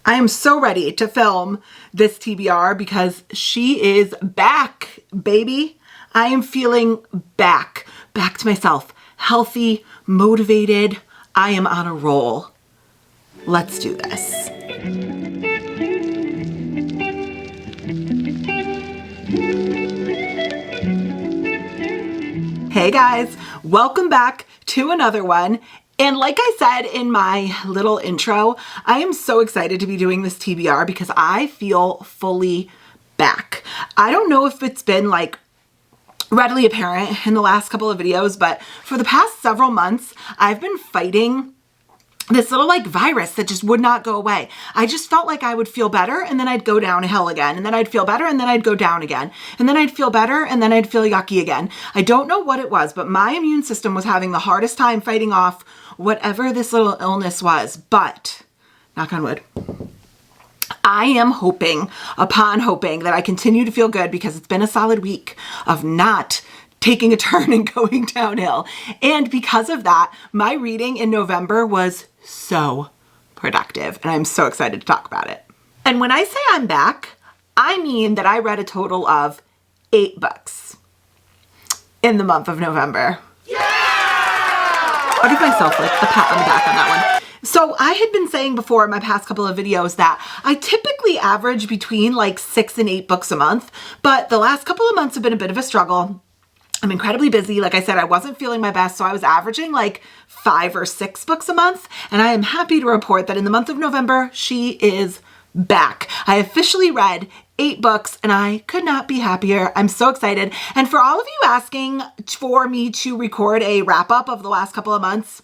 I am so ready to film this TBR because she is back, baby. I am feeling back to myself, healthy, motivated. I am on a roll. Let's do this. Hey guys, welcome back to another one. And like I said in my little intro, I am so excited to be doing this TBR because I feel fully back. I don't know if it's been like readily apparent in the last couple of videos, but for the past several months, I've been fighting this little like virus that just would not go away. I just felt like I would feel better and then I'd go downhill again, and then I'd feel better and then I'd go down again, and then I'd feel better and then I'd feel yucky again. I don't know what it was, but my immune system was having the hardest time fighting off whatever this little illness was. But knock on wood, I am hoping upon hoping that I continue to feel good because it's been a solid week of not taking a turn and going downhill. And because of that, my reading in November was so productive, and I'm so excited to talk about it. And when I say I'm back, I mean that I read a total of 8 books in the month of November. Yeah! I'll give myself like a pat on the back on that one. So I had been saying before in my past couple of videos that I typically average between like 6 and 8 books a month, but the last couple of months have been a bit of a struggle. I'm incredibly busy. Like I said, I wasn't feeling my best, so I was averaging like 5 or 6 books a month, and I am happy to report that in the month of November, she is back. I officially read 8 books, and I could not be happier. I'm so excited. And for all of you asking for me to record a wrap-up of the last couple of months,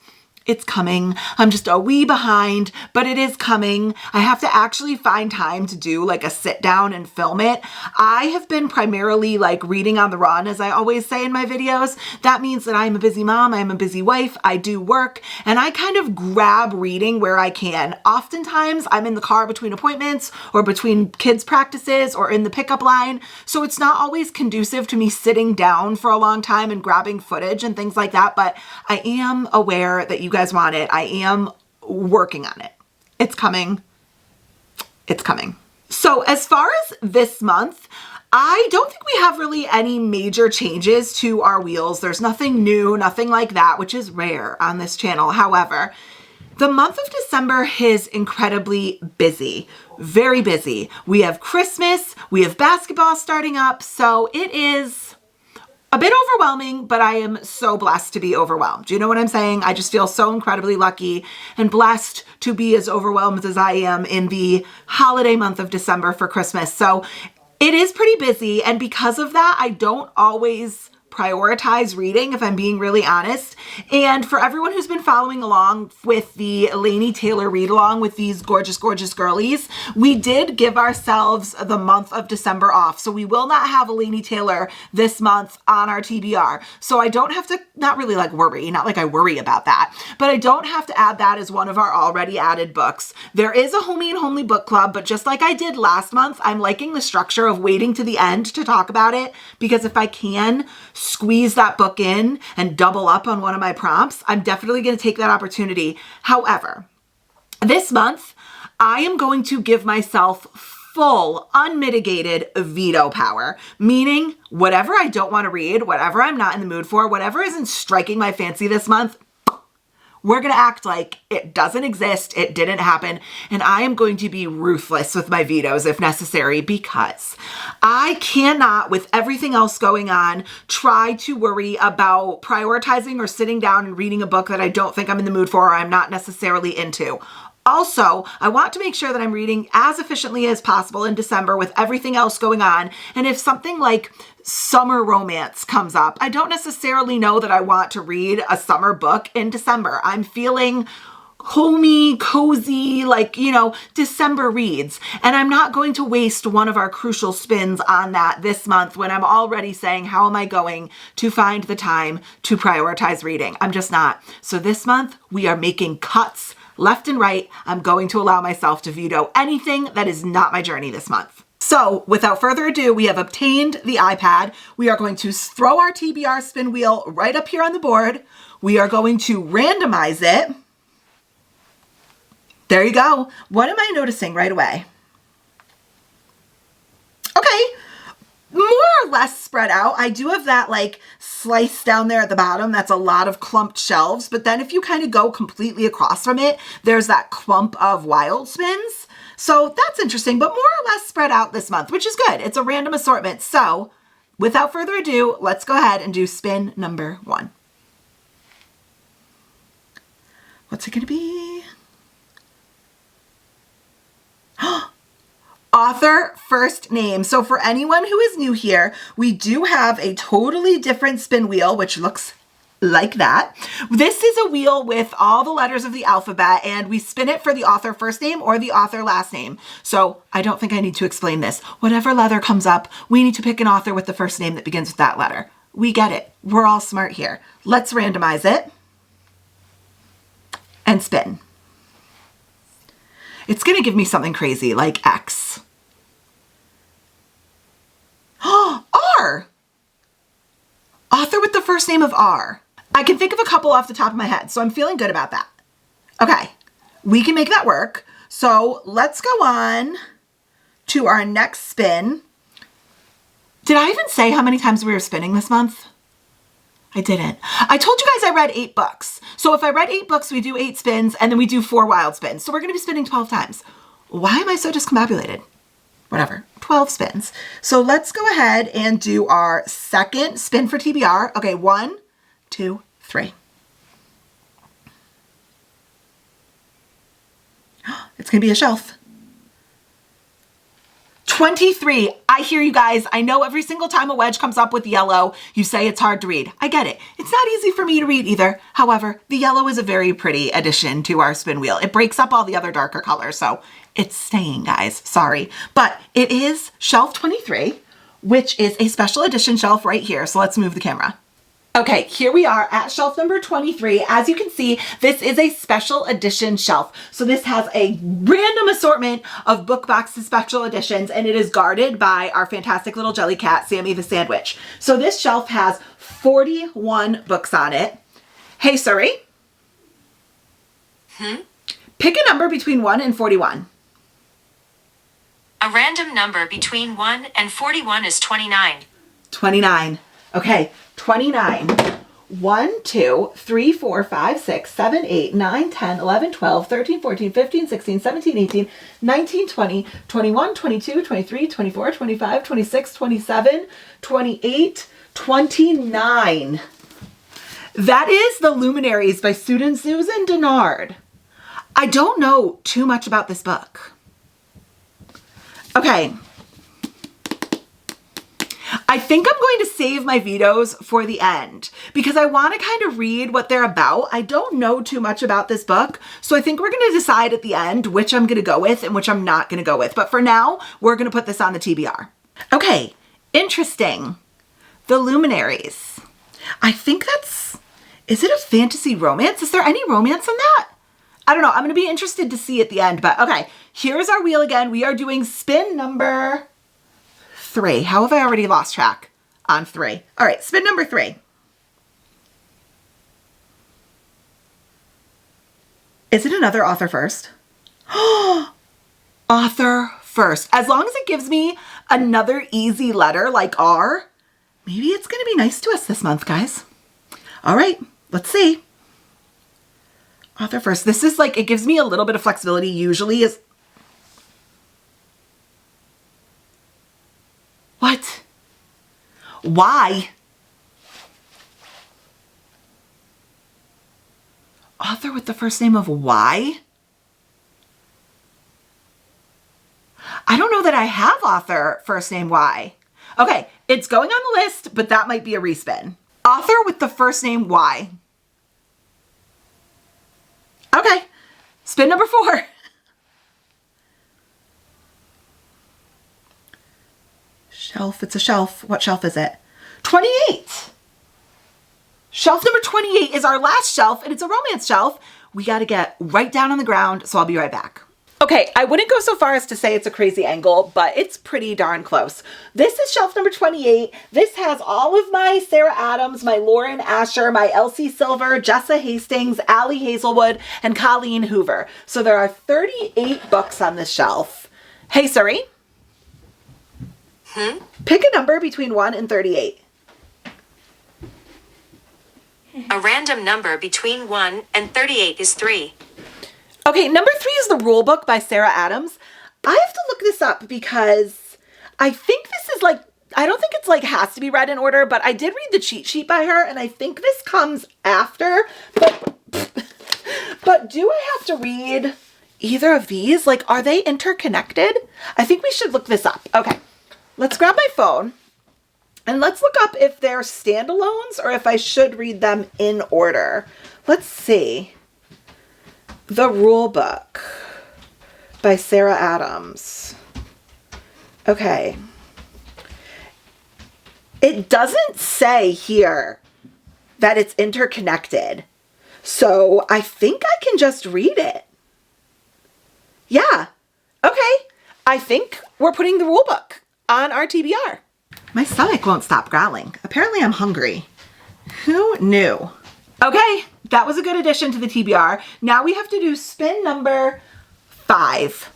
it's coming. I'm just a wee behind, but it is coming. I have to actually find time to do like a sit down and film it. I have been primarily like reading on the run, as I always say in my videos. That means that I'm a busy mom, I'm a busy wife, I do work, and I kind of grab reading where I can. Oftentimes I'm in the car between appointments or between kids' practices or in the pickup line. So it's not always conducive to me sitting down for a long time and grabbing footage and things like that. But I am aware that you guys want it. I am working on it. It's coming. It's coming. So as far as this month, I don't think we have really any major changes to our wheels. There's nothing new, nothing like that, which is rare on this channel. However, the month of December is incredibly busy, very busy. We have Christmas, we have basketball starting up, so it is a bit overwhelming, but I am so blessed to be overwhelmed. Do you know what I'm saying? I just feel so incredibly lucky and blessed to be as overwhelmed as I am in the holiday month of December for Christmas. So it is pretty busy, and because of that, I don't always prioritize reading, if I'm being really honest. And for everyone who's been following along with the Laini Taylor read along with these gorgeous, gorgeous girlies, we did give ourselves the month of December off. So we will not have a Laini Taylor this month on our TBR. So I don't have to, not really like worry, not like I worry about that, but I don't have to add that as one of our already added books. There is a Homey and Homely book club, but just like I did last month, I'm liking the structure of waiting to the end to talk about it, because if I can squeeze that book in and double up on one of my prompts, I'm definitely going to take that opportunity. However, this month, I am going to give myself full, unmitigated veto power, meaning whatever I don't want to read, whatever I'm not in the mood for, whatever isn't striking my fancy this month, we're going to act like it doesn't exist, it didn't happen, and I am going to be ruthless with my vetoes if necessary, because I cannot, with everything else going on, try to worry about prioritizing or sitting down and reading a book that I don't think I'm in the mood for or I'm not necessarily into. Also, I want to make sure that I'm reading as efficiently as possible in December with everything else going on. And if something like summer romance comes up, I don't necessarily know that I want to read a summer book in December. I'm feeling homey, cozy, like, you know, December reads. And I'm not going to waste one of our crucial spins on that this month when I'm already saying, how am I going to find the time to prioritize reading? I'm just not. So this month we are making cuts left and right. I'm going to allow myself to veto anything that is not my journey this month. So without further ado, we have obtained the iPad. We are going to throw our TBR spin wheel right up here on the board. We are going to randomize it. There you go. What am I noticing right away? Okay, more or less spread out. I do have that like slice down there at the bottom. That's a lot of clumped shelves. But then if you kind of go completely across from it, there's that clump of wild spins. So that's interesting, but more or less spread out this month, which is good. It's a random assortment. So without further ado, let's go ahead and do spin number 1. What's it going to be? Author first name. So for anyone who is new here, we do have a totally different spin wheel, which looks like that. This is a wheel with all the letters of the alphabet, and we spin it for the author first name or the author last name. So I don't think I need to explain this. Whatever letter comes up, we need to pick an author with the first name that begins with that letter. We get it. We're all smart here. Let's randomize it and spin. It's going to give me something crazy like X. R. Author with the first name of R. I can think of a couple off the top of my head, so I'm feeling good about that. Okay, we can make that work. So let's go on to our next spin. Did I even say how many times we were spinning this month? I didn't. I told you guys I read 8 books. So if I read 8 books, we do 8 spins and then we do 4 wild spins. So we're going to be spinning 12 times. Why am I so discombobulated? Whatever, 12 spins. So let's go ahead and do our second spin for TBR. Okay, 1, 2, 3. It's going to be a shelf. 23. I hear you guys. I know every single time a wedge comes up with yellow, you say it's hard to read. I get it. It's not easy for me to read either. However, the yellow is a very pretty addition to our spin wheel. It breaks up all the other darker colors, so it's staying, guys. Sorry. But it is shelf 23, which is a special edition shelf right here. So let's move the camera. Okay, here we are at shelf number 23. As you can see, this is a special edition shelf. So this has a random assortment of book boxes special editions, and it is guarded by our fantastic little jelly cat, Sammy the Sandwich. So this shelf has 41 books on it. Hey, Suri. Pick a number between 1 and 41. A random number between 1 and 41 is 29. 29. Okay, 29. 1, 2, 3, 4, 5, 6, 7, 8, 9, 10, 11, 12, 13, 14, 15, 16, 17, 18, 19, 20, 21, 22, 23, 24, 25, 26, 27, 28, 29. That is The Luminaries by Susan Dennard. I don't know too much about this book. Okay. I think I'm going to save my vetoes for the end because I want to kind of read what they're about. I don't know too much about this book, so I think we're going to decide at the end which I'm going to go with and which I'm not going to go with. But for now, we're going to put this on the TBR. Okay, interesting. The Luminaries. I think is it a fantasy romance? Is there any romance in that? I don't know. I'm going to be interested to see at the end, but okay. Here's our wheel again. We are doing spin number 3. How have I already lost track on 3? All right, spin number 3. Is it another author first? Author first. As long as it gives me another easy letter like R, maybe it's going to be nice to us this month, guys. All right, let's see. Author first. This is like, it gives me a little bit of flexibility. Usually is... What? Why? Author with the first name of Y? I don't know that I have author first name Y. Okay, it's going on the list, but that might be a respin. Author with the first name Y. Okay, spin number 4. Shelf, it's a shelf. What shelf is it? 28. Shelf number 28 is our last shelf, and it's a romance shelf. We got to get right down on the ground, so I'll be right back. Okay, I wouldn't go so far as to say it's a crazy angle, but it's pretty darn close. This is shelf number 28. This has all of my Sarah Adams, my Lauren Asher, my Elsie Silver, Jessa Hastings, Allie Hazelwood, and Colleen Hoover. So there are 38 books on this shelf. Hey, Siri. Pick a number between 1 and 38. A random number between 1 and 38 is 3. Okay, number 3 is the rule book by Sarah Adams. I have to look this up because I think this is like, I don't think it's like has to be read in order, but I did read the cheat sheet by her and I think this comes after, but do I have to read either of these? Like, are they interconnected? I think we should look this up. Okay, let's grab my phone and let's look up if they're standalones or if I should read them in order. Let's see. The Rule Book by Sarah Adams. Okay. It doesn't say here that it's interconnected. So I think I can just read it. Yeah. Okay. I think we're putting the rule book on our TBR. My stomach won't stop growling. Apparently I'm hungry. Who knew? Okay, that was a good addition to the TBR. Now we have to do spin number 5.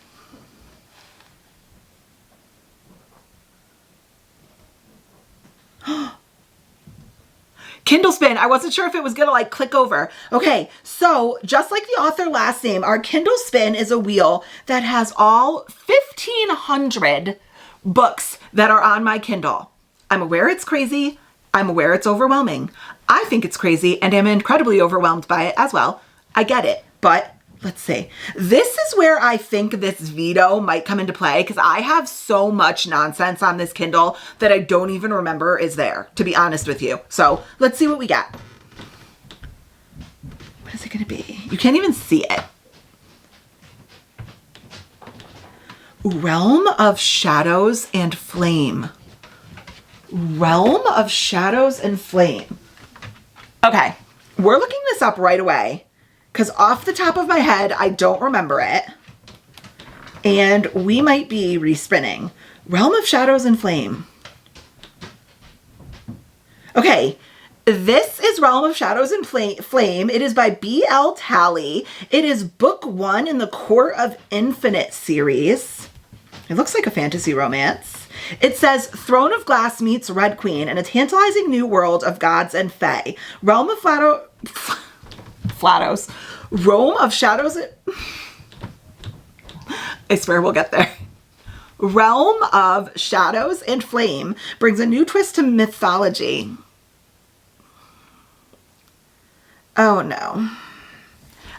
Kindle spin. I wasn't sure if it was gonna like click over. Okay, so just like the author last name, our Kindle spin is a wheel that has all 1,500 books that are on my Kindle. I'm aware it's crazy. I'm aware it's overwhelming. I think it's crazy and am incredibly overwhelmed by it as well. I get it, but let's see. This is where I think this veto might come into play because I have so much nonsense on this Kindle that I don't even remember is there, to be honest with you. So let's see what we got. What is it gonna be? You can't even see it. Realm of Shadows and Flame. Realm of Shadows and Flame. Okay, we're looking this up right away because off the top of my head, I don't remember it. And we might be respinning. Realm of Shadows and Flame. Okay, this is Realm of Shadows and Flame. It is by B.L. Talley. It is book 1 in the Court of Infinite series. It looks like a fantasy romance. It says, Throne of Glass meets Red Queen in a tantalizing new world of gods and fae. Realm of Flatos. Realm of Shadows. I swear we'll get there. Realm of Shadows and Flame brings a new twist to mythology. Oh no.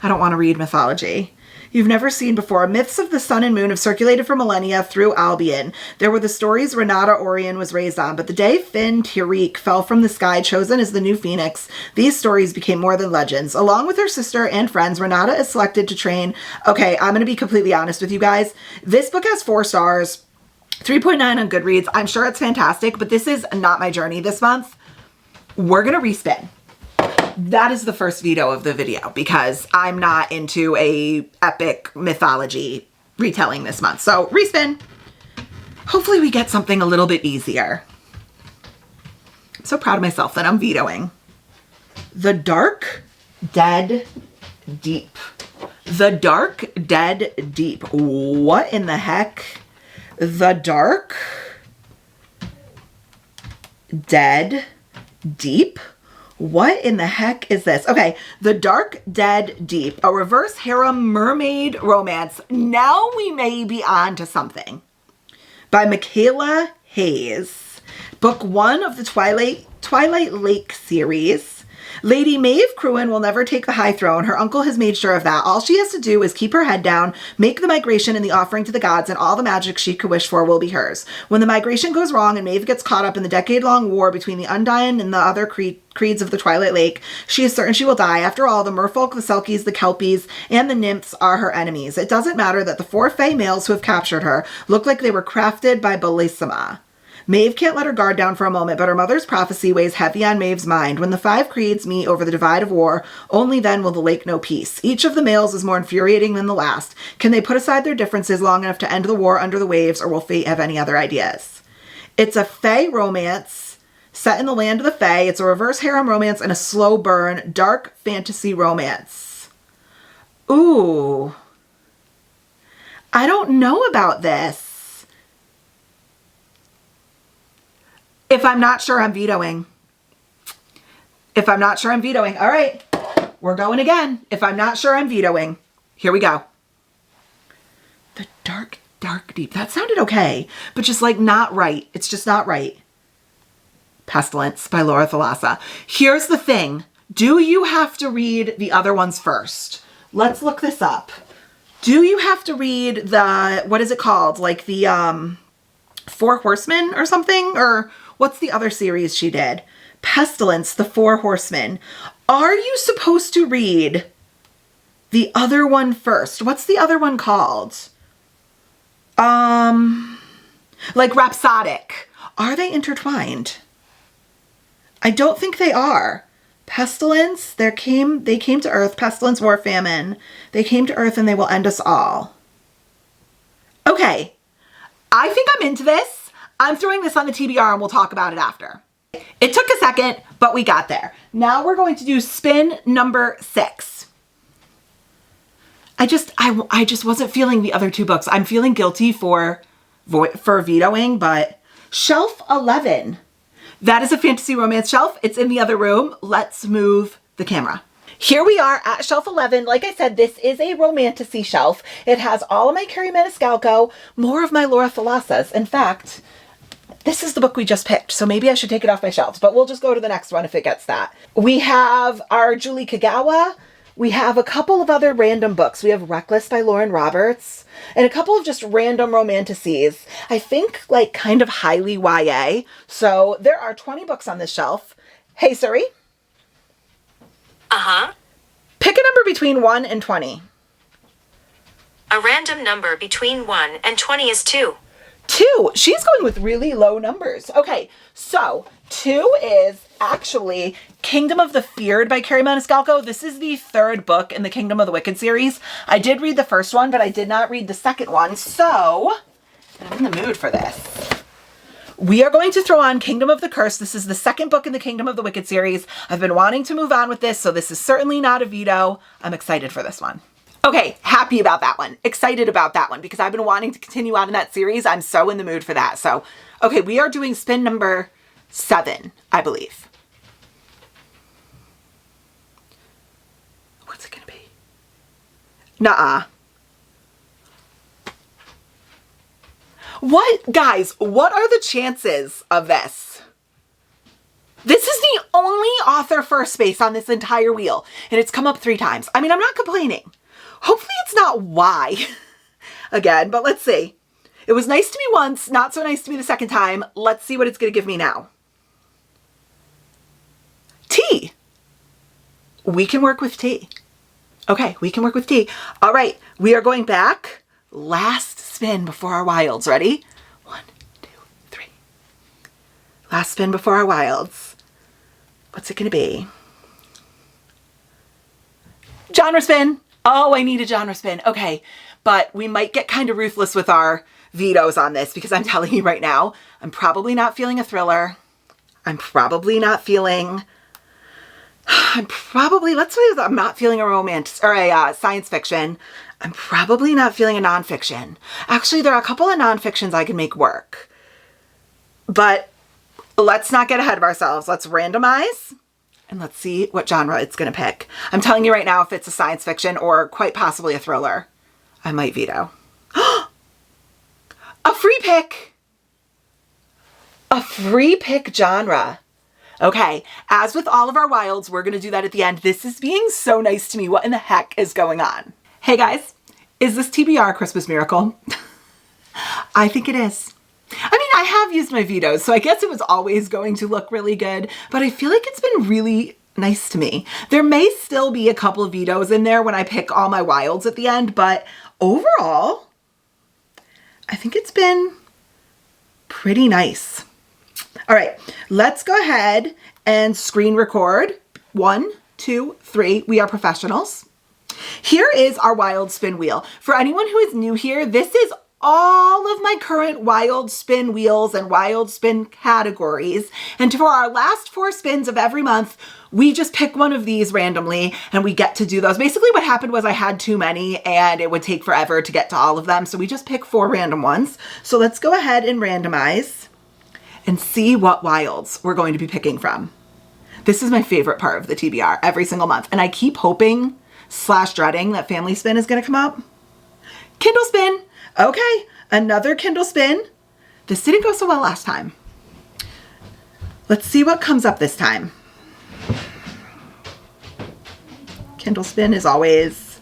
I don't want to read mythology. You've never seen before. Myths of the sun and moon have circulated for millennia through Albion. There were the stories Renata Orion was raised on, but the day Finn Tirique fell from the sky, chosen as the new phoenix, these stories became more than legends. Along with her sister and friends, Renata is selected to train. Okay, I'm going to be completely honest with you guys. This book has 4 stars, 3.9 on Goodreads. I'm sure it's fantastic, but this is not my journey this month. We're going to respin. That is the first veto of the video because I'm not into a epic mythology retelling this month. So respin. Hopefully we get something a little bit easier. I'm so proud of myself that I'm vetoing. The Dark Dead Deep. The Dark Dead Deep. What in the heck? The Dark Dead Deep? What in the heck is this? Okay, The Dark Dead Deep, a reverse harem mermaid romance. Now we may be on to something. By Michaela Hayes. Book 1 of the Twilight Lake series. Lady Maeve Cruin will never take the high throne. Her uncle has made sure of that. All she has to do is keep her head down, make the migration and the offering to the gods, and all the magic she could wish for will be hers. When the migration goes wrong and Maeve gets caught up in the decade-long war between the Undine and the other creeds of the Twilight Lake, she is certain she will die. After all, the merfolk, the selkies, the kelpies, and the nymphs are her enemies. It doesn't matter that the 4 fae males who have captured her look like they were crafted by Bellissima. Maeve can't let her guard down for a moment, but her mother's prophecy weighs heavy on Maeve's mind. When the 5 creeds meet over the divide of war, only then will the lake know peace. Each of the males is more infuriating than the last. Can they put aside their differences long enough to end the war under the waves, or will fate have any other ideas? It's a Fae romance set in the land of the Fae. It's a reverse harem romance and a slow burn, dark fantasy romance. Ooh. I don't know about this. If I'm not sure, I'm vetoing. If I'm not sure, I'm vetoing. All right, we're going again. If I'm not sure, I'm vetoing. Here we go. The dark, dark deep. That sounded okay, but just like not right. It's just not right. Pestilence by Laura Thalassa. Here's the thing. Do you have to read the other ones first? Let's look this up. Do you have to read the, what is it called? Like the 4 Horsemen or something? Or what's the other series she did? Pestilence, the 4 Horsemen. Are you supposed to read the other one first? What's the other one called? Like Rhapsodic. Are they intertwined? I don't think they are. Pestilence, they came to Earth. Pestilence, war, famine. They came to Earth and they will end us all. Okay. I think I'm into this. I'm throwing this on the TBR and we'll talk about it after. It took a second, but we got there. Now we're going to do spin number 6. I just wasn't feeling the other 2 books. I'm feeling guilty for vetoing, but shelf 11. That is a fantasy romance shelf. It's in the other room. Let's move the camera. Here we are at shelf 11. Like I said, this is a romantasy shelf. It has all of my Carrie Maniscalco, more of my Laura Thalassas. In fact, this is the book we just picked, so maybe I should take it off my shelves, but we'll just go to the next one if it gets that. We have our Julie Kagawa. We have a couple of other random books. We have Reckless by Lauren Roberts and a couple of just random romantasies. I think like kind of highly YA. So there are 20 books on this shelf. Hey Siri. Uh-huh. Pick a number between 1 and 20. A random number between 1 and 20 is 2. 2. She's going with really low numbers. Okay, so 2 is actually Kingdom of the Feared by Carrie Maniscalco. This is the 3rd book in the Kingdom of the Wicked series. I did read the first one, but I did not read the second one, so I'm in the mood for this. We are going to throw on Kingdom of the Curse. This is the 2nd book in the Kingdom of the Wicked series. I've been wanting to move on with this, so this is certainly not a veto. I'm excited for this one. Okay, happy about that one. Excited about that one because I've been wanting to continue on in that series. I'm so in the mood for that. So, okay, we are doing spin number 7, I believe. What's it gonna be? Nuh-uh. What, guys, what are the chances of this? This is the only author first space on this entire wheel, and it's come up 3 times. I mean, I'm not complaining. Hopefully it's not Y again, but let's see. It was nice to me once, not so nice to me the second time. Let's see what it's going to give me now. T. We can work with T. Okay, we can work with T. All right, we are going back. Last spin before our wilds. Ready? 1, 2, 3. Last spin before our wilds. What's it going to be? Genre spin. Oh, I need a genre spin. Okay, but we might get kind of ruthless with our vetoes on this because I'm telling you right now, I'm probably not feeling a thriller. I'm probably not feeling... I'm not feeling a romance or a science fiction. I'm probably not feeling a nonfiction. Actually, there are a couple of nonfictions I can make work. But let's not get ahead of ourselves. Let's randomize. And let's see what genre it's going to pick. I'm telling you right now, if it's a science fiction or quite possibly a thriller, I might veto. A free pick. A free pick genre. Okay, as with all of our wilds, we're going to do that at the end. This is being so nice to me. What in the heck is going on? Hey guys, is this TBR a Christmas miracle? I think it is. I mean, I have used my vetoes, so I guess it was always going to look really good, but I feel like it's been really nice to me. There may still be a couple of vetoes in there when I pick all my wilds at the end, but overall, I think it's been pretty nice. All right, let's go ahead and screen record. 1, 2, 3. We are professionals. Here is our wild spin wheel. For anyone who is new here, this is all of my current wild spin wheels and wild spin categories. And for our last 4 spins of every month, we just pick one of these randomly and we get to do those. Basically what happened was I had too many and it would take forever to get to all of them. So we just pick 4 random ones. So let's go ahead and randomize and see what wilds we're going to be picking from. This is my favorite part of the TBR every single month. And I keep hoping / dreading that family spin is going to come up. Kindle spin. Okay, another Kindle spin. This didn't go so well last time. Let's see what comes up this time. Kindle spin is always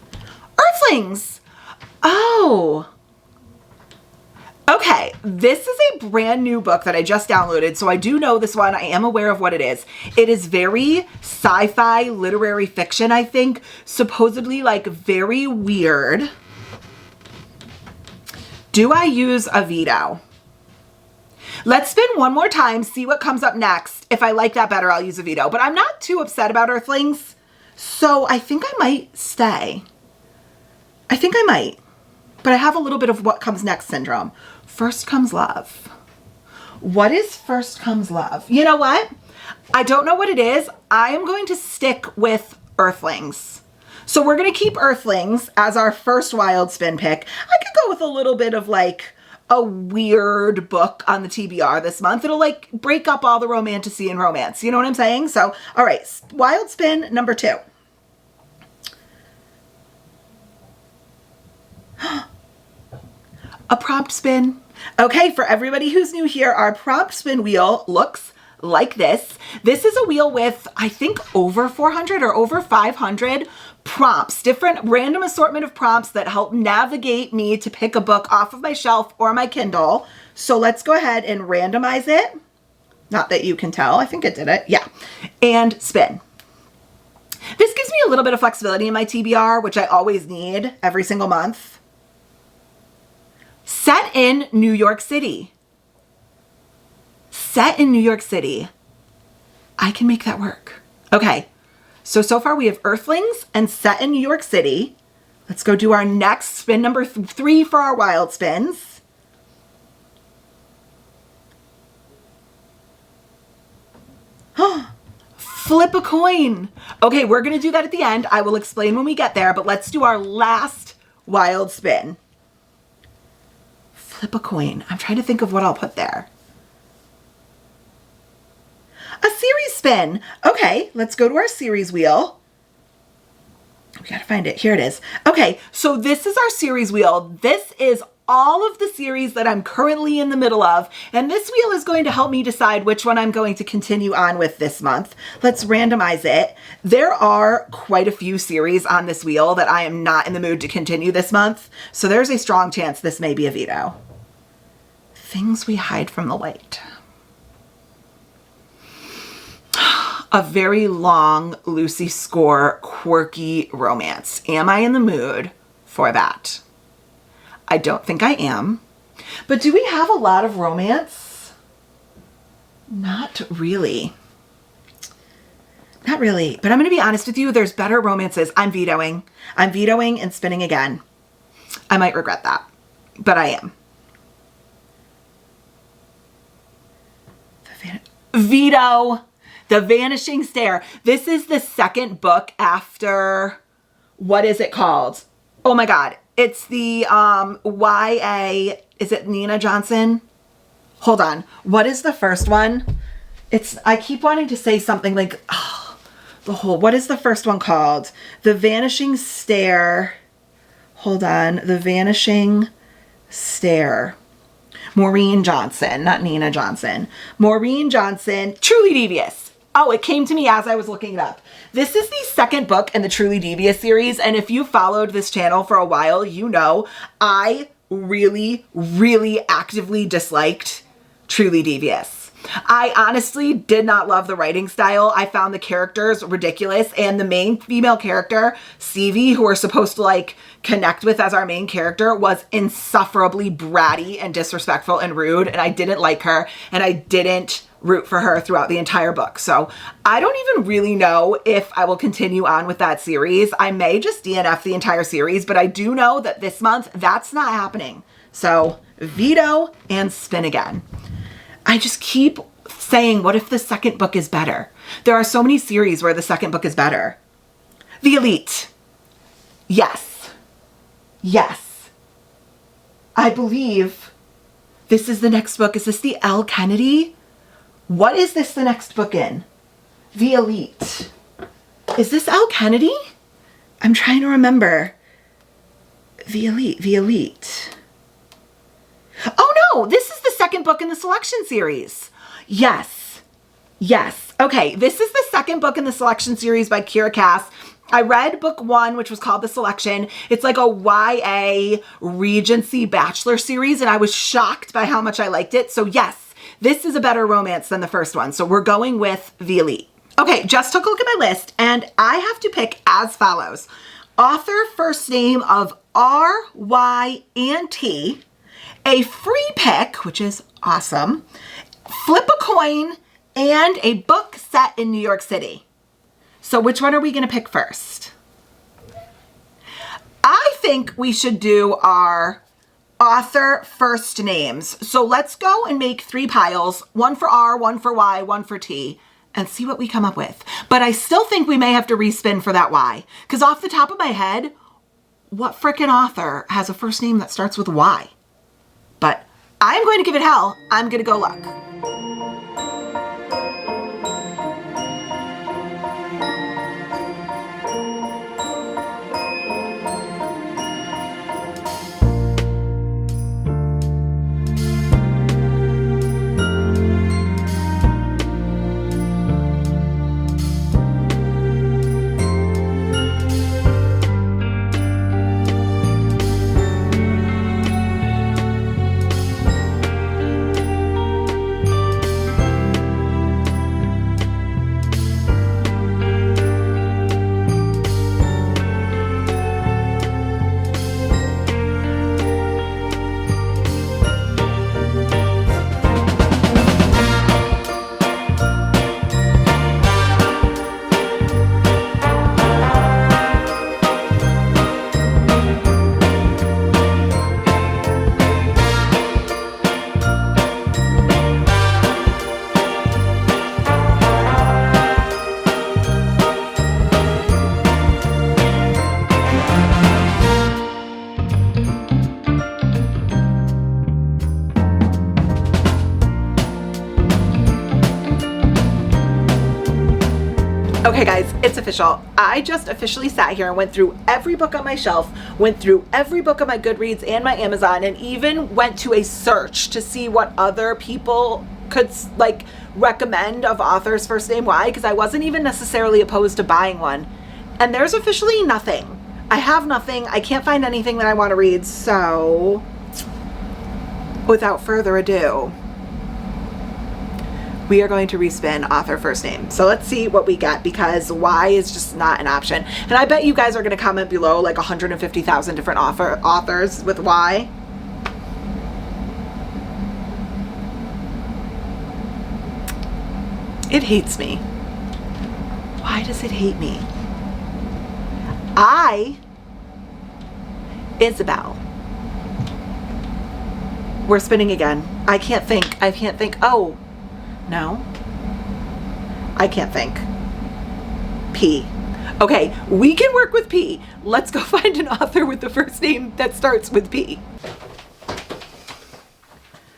Earthlings. Oh. Okay, this is a brand new book that I just downloaded, so I do know this one. I am aware of what it is. It is very sci-fi literary fiction, I think. Supposedly like very weird. Do I use a veto? Let's spin one more time, see what comes up next. If I like that better, I'll use a veto. But I'm not too upset about Earthlings, so I think I might stay. I think I might. But I have a little bit of what comes next syndrome. First comes love. What is first comes love? You know what? I don't know what it is. I am going to stick with Earthlings. So we're going to keep Earthlings as our first wild spin pick. I could go with a little bit of like a weird book on the TBR this month. It'll like break up all the romantasy and romance. You know what I'm saying? So, all right, wild spin number 2. A prompt spin. Okay, for everybody who's new here, our prompt spin wheel looks like this. This is a wheel with, I think, over 400 or over 500 prompts, different random assortment of prompts that help navigate me to pick a book off of my shelf or my Kindle. So let's go ahead and randomize it. Not that you can tell. I think it did it. Yeah. And spin. This gives me a little bit of flexibility in my TBR, which I always need every single month. Set in New York City. Set in New York City. I can make that work. Okay. So far we have Earthlings and set in New York City. Let's go do our next spin number 3 for our wild spins. Flip a coin. Okay, we're going to do that at the end. I will explain when we get there, but let's do our last wild spin. Flip a coin. I'm trying to think of what I'll put there. A series spin. Okay, let's go to our series wheel. We gotta find it. Here it is. Okay, so this is our series wheel. This is all of the series that I'm currently in the middle of, and this wheel is going to help me decide which one I'm going to continue on with this month. Let's randomize it. There are quite a few series on this wheel that I am not in the mood to continue this month, so there's a strong chance this may be a veto. Things we hide from the light. A very long Lucy Score quirky romance. Am I in the mood for that? I don't think I am. But do we have a lot of romance? Not really. Not really. But I'm going to be honest with you. There's better romances. I'm vetoing. I'm vetoing and spinning again. I might regret that, but I am. Veto. The Vanishing Stair. This is the second book after, what is it called? Oh my God. It's the YA, is it Nina Johnson? Hold on. What is the first one? I keep wanting to say something like, what is the first one called? The Vanishing Stair. Hold on. The Vanishing Stair. Maureen Johnson, not Nina Johnson. Maureen Johnson, Truly Devious. Oh, it came to me as I was looking it up. This is the second book in the Truly Devious series, and if you followed this channel for a while, you know I really, really actively disliked Truly Devious. I honestly did not love the writing style. I found the characters ridiculous, and the main female character, Stevie, who we're supposed to like connect with as our main character, was insufferably bratty and disrespectful and rude, and I didn't like her, and I didn't root for her throughout the entire book. So I don't even really know if I will continue on with that series. I may just DNF the entire series, but I do know that this month that's not happening. So veto and spin again. I just keep saying, what if the second book is better? There are so many series where the second book is better. The Elite. Yes. Yes. I believe this is the next book. Is this the L. Kennedy? What is this the next book in? The Elite. Is this L. Kennedy? I'm trying to remember. The Elite. The Elite. Oh no, this is the second book in the selection series. Yes. Yes. Okay, this is the second book in the selection series by Kira Cass. I read book 1, which was called The Selection. It's like a YA Regency Bachelor series, and I was shocked by how much I liked it. So yes, this is a better romance than the first one. So we're going with The Elite. Okay, just took a look at my list, and I have to pick as follows. Author first name of R, Y, and T. A free pick, which is awesome. Flip a coin, and a book set in New York City. So which one are we going to pick first? I think we should do our author first names. So let's go and make 3 piles, one for R, one for Y, one for T, and see what we come up with. But I still think we may have to respin for that Y, because off the top of my head, what frickin' author has a first name that starts with Y? But I'm going to give it hell. I'm going to go look. Okay guys, it's official. I just officially sat here and went through every book on my shelf, went through every book on my Goodreads and my Amazon, and even went to a search to see what other people could like recommend of authors first name Y, because I wasn't even necessarily opposed to buying one. And there's officially nothing. I have nothing. I can't find anything that I want to read. So without further ado, we are going to respin author first name. So let's see what we get, because Y is just not an option. And I bet you guys are going to comment below like 150,000 different authors with Y. It hates me. Why does it hate me? Isabel. We're spinning again. I can't think. Oh. No, I can't think. P. Okay, we can work with P. Let's go find an author with the first name that starts with P.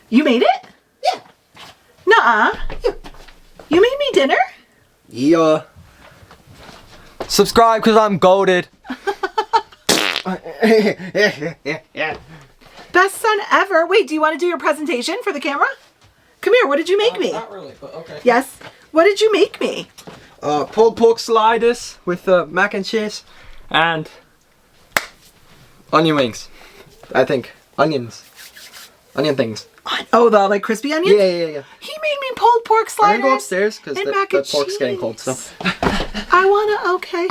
You made it? Yeah. Nuh-uh. Yeah. You made me dinner? Yeah. Subscribe because I'm goated. Best son ever. Wait, do you want to do your presentation for the camera? Come here, what did you make me? Not really, but okay. Yes. What did you make me? Pulled pork sliders with mac and cheese and onion wings. I think. Onions. Onion things. Oh, the like crispy onions? Yeah. He made me pulled pork sliders. I'm gonna go upstairs because the pork's getting cold. So. I wanna, okay.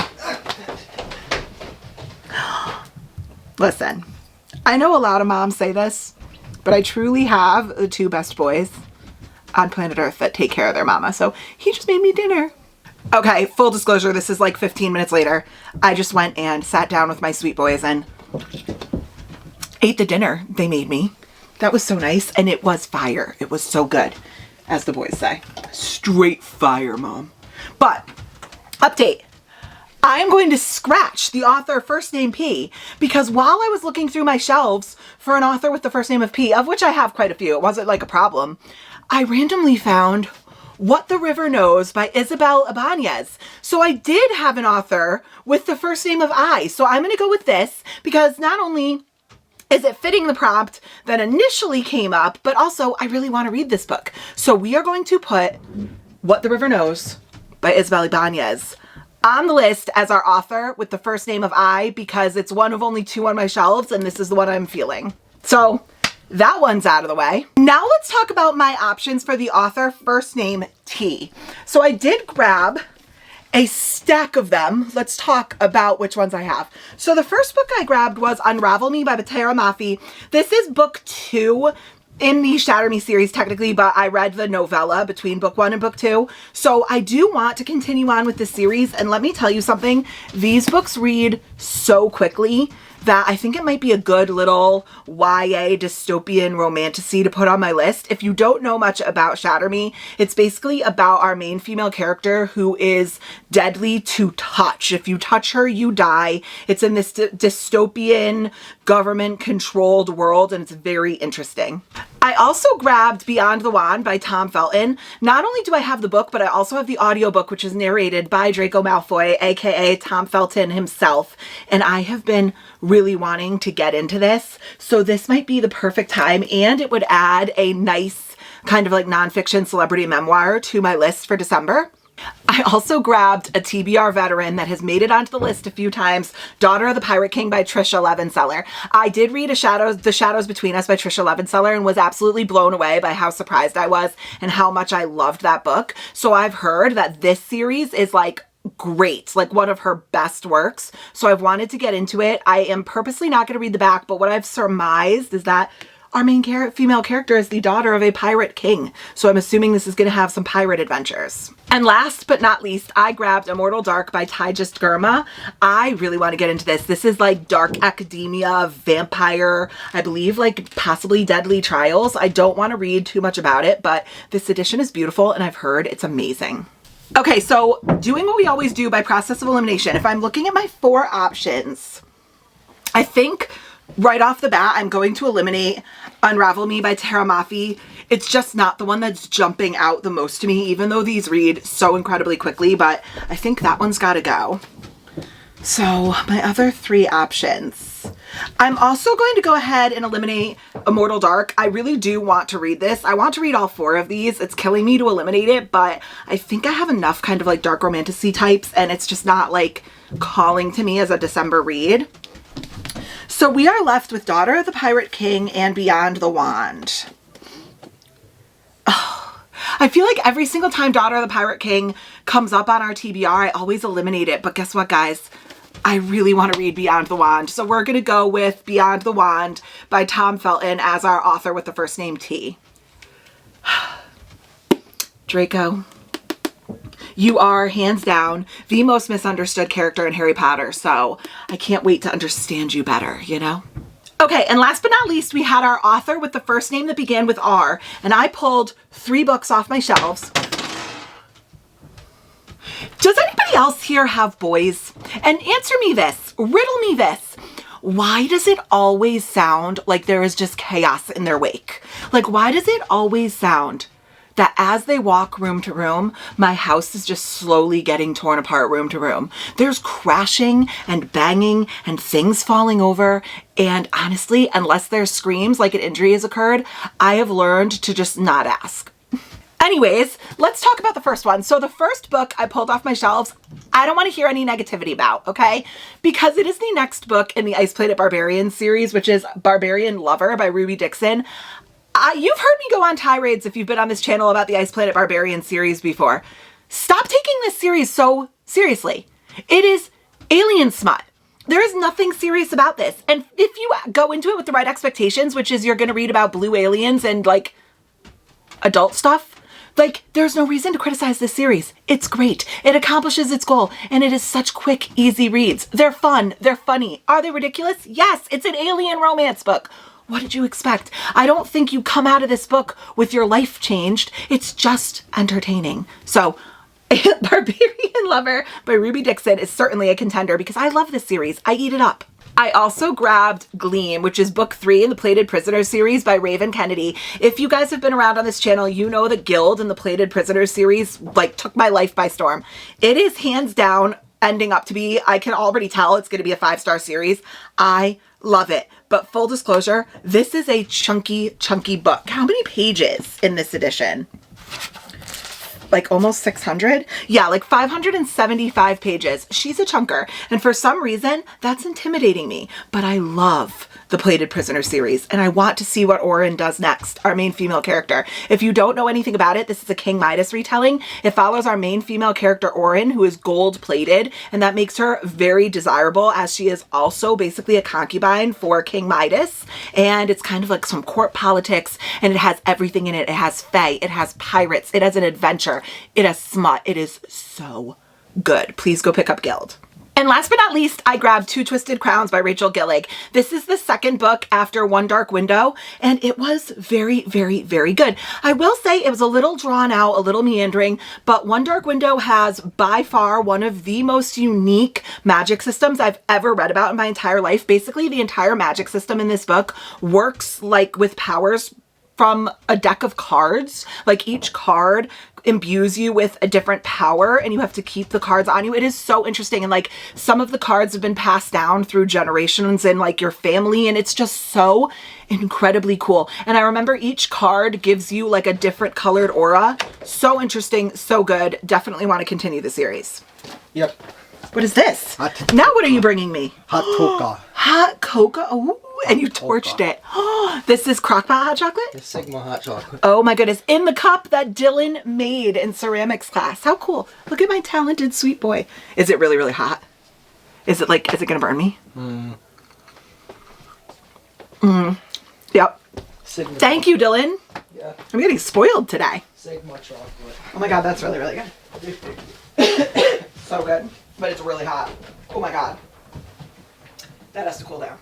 Listen, I know a lot of moms say this, but I truly have the 2 best boys. on planet Earth that take care of their mama. So he just made me dinner. Okay, full disclosure, this is like 15 minutes later. I just went and sat down with my sweet boys and ate the dinner they made me. That was so nice, and it was fire. It was so good, as the boys say. Straight fire, Mom. But, update. I am going to scratch the author first name P, because while I was looking through my shelves for an author with the first name of P, of which I have quite a few, it wasn't like a problem, I randomly found What the River Knows by Isabel Ibanez. So I did have an author with the first name of I. So I'm going to go with this, because not only is it fitting the prompt that initially came up, but also I really want to read this book. So we are going to put What the River Knows by Isabel Ibanez on the list as our author with the first name of I, because it's one of only 2 on my shelves and this is the one I'm feeling. So that one's out of the way. Now let's talk about my options for the author first name T. So I did grab a stack of them. Let's talk about which ones I have. So the first book I grabbed was Unravel Me by Tara Mafi. This is book 2 in the Shatter Me series technically, but I read the novella between book 1 and book 2. So I do want to continue on with this series, and let me tell you something, these books read so quickly that I think it might be a good little YA dystopian romantasy to put on my list. If you don't know much about Shatter Me, it's basically about our main female character who is deadly to touch. If you touch her, you die. It's in this dystopian government-controlled world, and it's very interesting. I also grabbed Beyond the Wand by Tom Felton. Not only do I have the book, but I also have the audiobook, which is narrated by Draco Malfoy, aka Tom Felton himself. And I have been really wanting to get into this, so this might be the perfect time, and it would add a nice kind of like nonfiction celebrity memoir to my list for December. I also grabbed a TBR veteran that has made it onto the list a few times, Daughter of the Pirate King by Trisha Levenseller. I did read The Shadows Between Us by Trisha Levenseller and was absolutely blown away by how surprised I was and how much I loved that book. So I've heard that this series is like great, like one of her best works. So I've wanted to get into it. I am purposely not going to read the back, but what I've surmised is that our main female character is the daughter of a pirate king. So I'm assuming this is going to have some pirate adventures. And last but not least, I grabbed Immortal Dark by Tyjust Gurma. I really want to get into this. This is like dark academia, vampire, I believe like possibly deadly trials. I don't want to read too much about it, but this edition is beautiful and I've heard it's amazing. Okay, so doing what we always do by process of elimination. If I'm looking at my 4 options, I think right off the bat, I'm going to eliminate Unravel Me by Tara Mafi. It's just not the one that's jumping out the most to me, even though these read so incredibly quickly, but I think that one's gotta go. So my other 3 options. I'm also going to go ahead and eliminate Immortal Dark. I really do want to read this. I want to read all 4 of these. It's killing me to eliminate it, but I think I have enough kind of like dark romantasy types, and it's just not like calling to me as a December read. So we are left with Daughter of the Pirate King and Beyond the Wand. Oh, I feel like every single time Daughter of the Pirate King comes up on our TBR, I always eliminate it. But guess what, guys? I really want to read Beyond the Wand. So we're going to go with Beyond the Wand by Tom Felton as our author with the first name T. Draco, you are hands down the most misunderstood character in Harry Potter, so I can't wait to understand you better, you know? Okay, and last but not least, we had our author with the first name that began with R, and I pulled 3 books off my shelves. Does anybody else here have boys? And answer me this, riddle me this. Why does it always sound like there is just chaos in their wake? Like, why does it always sound that as they walk room to room, my house is just slowly getting torn apart room to room? There's crashing and banging and things falling over. And honestly, unless there's screams like an injury has occurred, I have learned to just not ask. Anyways, let's talk about the first one. So the first book I pulled off my shelves, I don't want to hear any negativity about, okay? Because it is the next book in the Ice Planet Barbarian series, which is Barbarian Lover by Ruby Dixon. You've heard me go on tirades if you've been on this channel about the Ice Planet Barbarian series before. Stop taking this series so seriously. It is alien smut. There is nothing serious about this. And if you go into it with the right expectations, which is you're going to read about blue aliens and like adult stuff, Like, there's no reason to criticize this series. It's great. It accomplishes its goal, and it is such quick, easy reads. They're fun. They're funny. Are they ridiculous? Yes, it's an alien romance book. What did you expect? I don't think you come out of this book with your life changed. It's just entertaining. So, Barbarian Lover by Ruby Dixon is certainly a contender because I love this series. I eat it up. I also grabbed Gleam, which is book 3 in the Plated Prisoners series by Raven Kennedy. If you guys have been around on this channel, you know that Guild in the Plated Prisoners series like took my life by storm. It is hands down ending up to be, I can already tell it's going to be a 5-star series. I love it. But full disclosure, this is a chunky book. How many pages in this edition? Like almost 600? Yeah, like 575 pages. She's a chunker. And for some reason, that's intimidating me. But I love the Plated Prisoner series. And I want to see what Orin does next, our main female character. If you don't know anything about it, this is a King Midas retelling. It follows our main female character, Orin, who is gold plated. And that makes her very desirable as she is also basically a concubine for King Midas. And it's kind of like some court politics. And it has everything in it. It has fae. It has pirates. It has an adventure. It has smut. It is so good. Please go pick up Guild. And last but not least, I grabbed Two Twisted Crowns by Rachel Gillig. This is the second book after One Dark Window, and it was very, very, very good. I will say it was a little drawn out, a little meandering, but One Dark Window has by far one of the most unique magic systems I've ever read about in my entire life. Basically, the entire magic system in this book works like with powers from a deck of cards. Like each card imbues you with a different power and you have to keep the cards on you. It is so interesting. And like some of the cards have been passed down through generations in like your family, and it's just so incredibly cool. And I remember each card gives you like a different colored aura. So interesting, so good. Definitely want to continue the series. Yep. What is this? Now what are you bringing me? Hot cocoa. Hot cocoa? Ooh, and you torched it. This is Crockpot hot chocolate? The Sigma hot chocolate. Oh my goodness. In the cup that Dylan made in ceramics class. How cool. Look at my talented sweet boy. Is it really, really hot? Is it like, is it going to burn me? Yep. Sigma Thank you, Dylan. Yeah. I'm getting spoiled today. Sigma chocolate. Oh my God, that's really, really good. So good. But it's really hot. Oh my God. That has to cool down.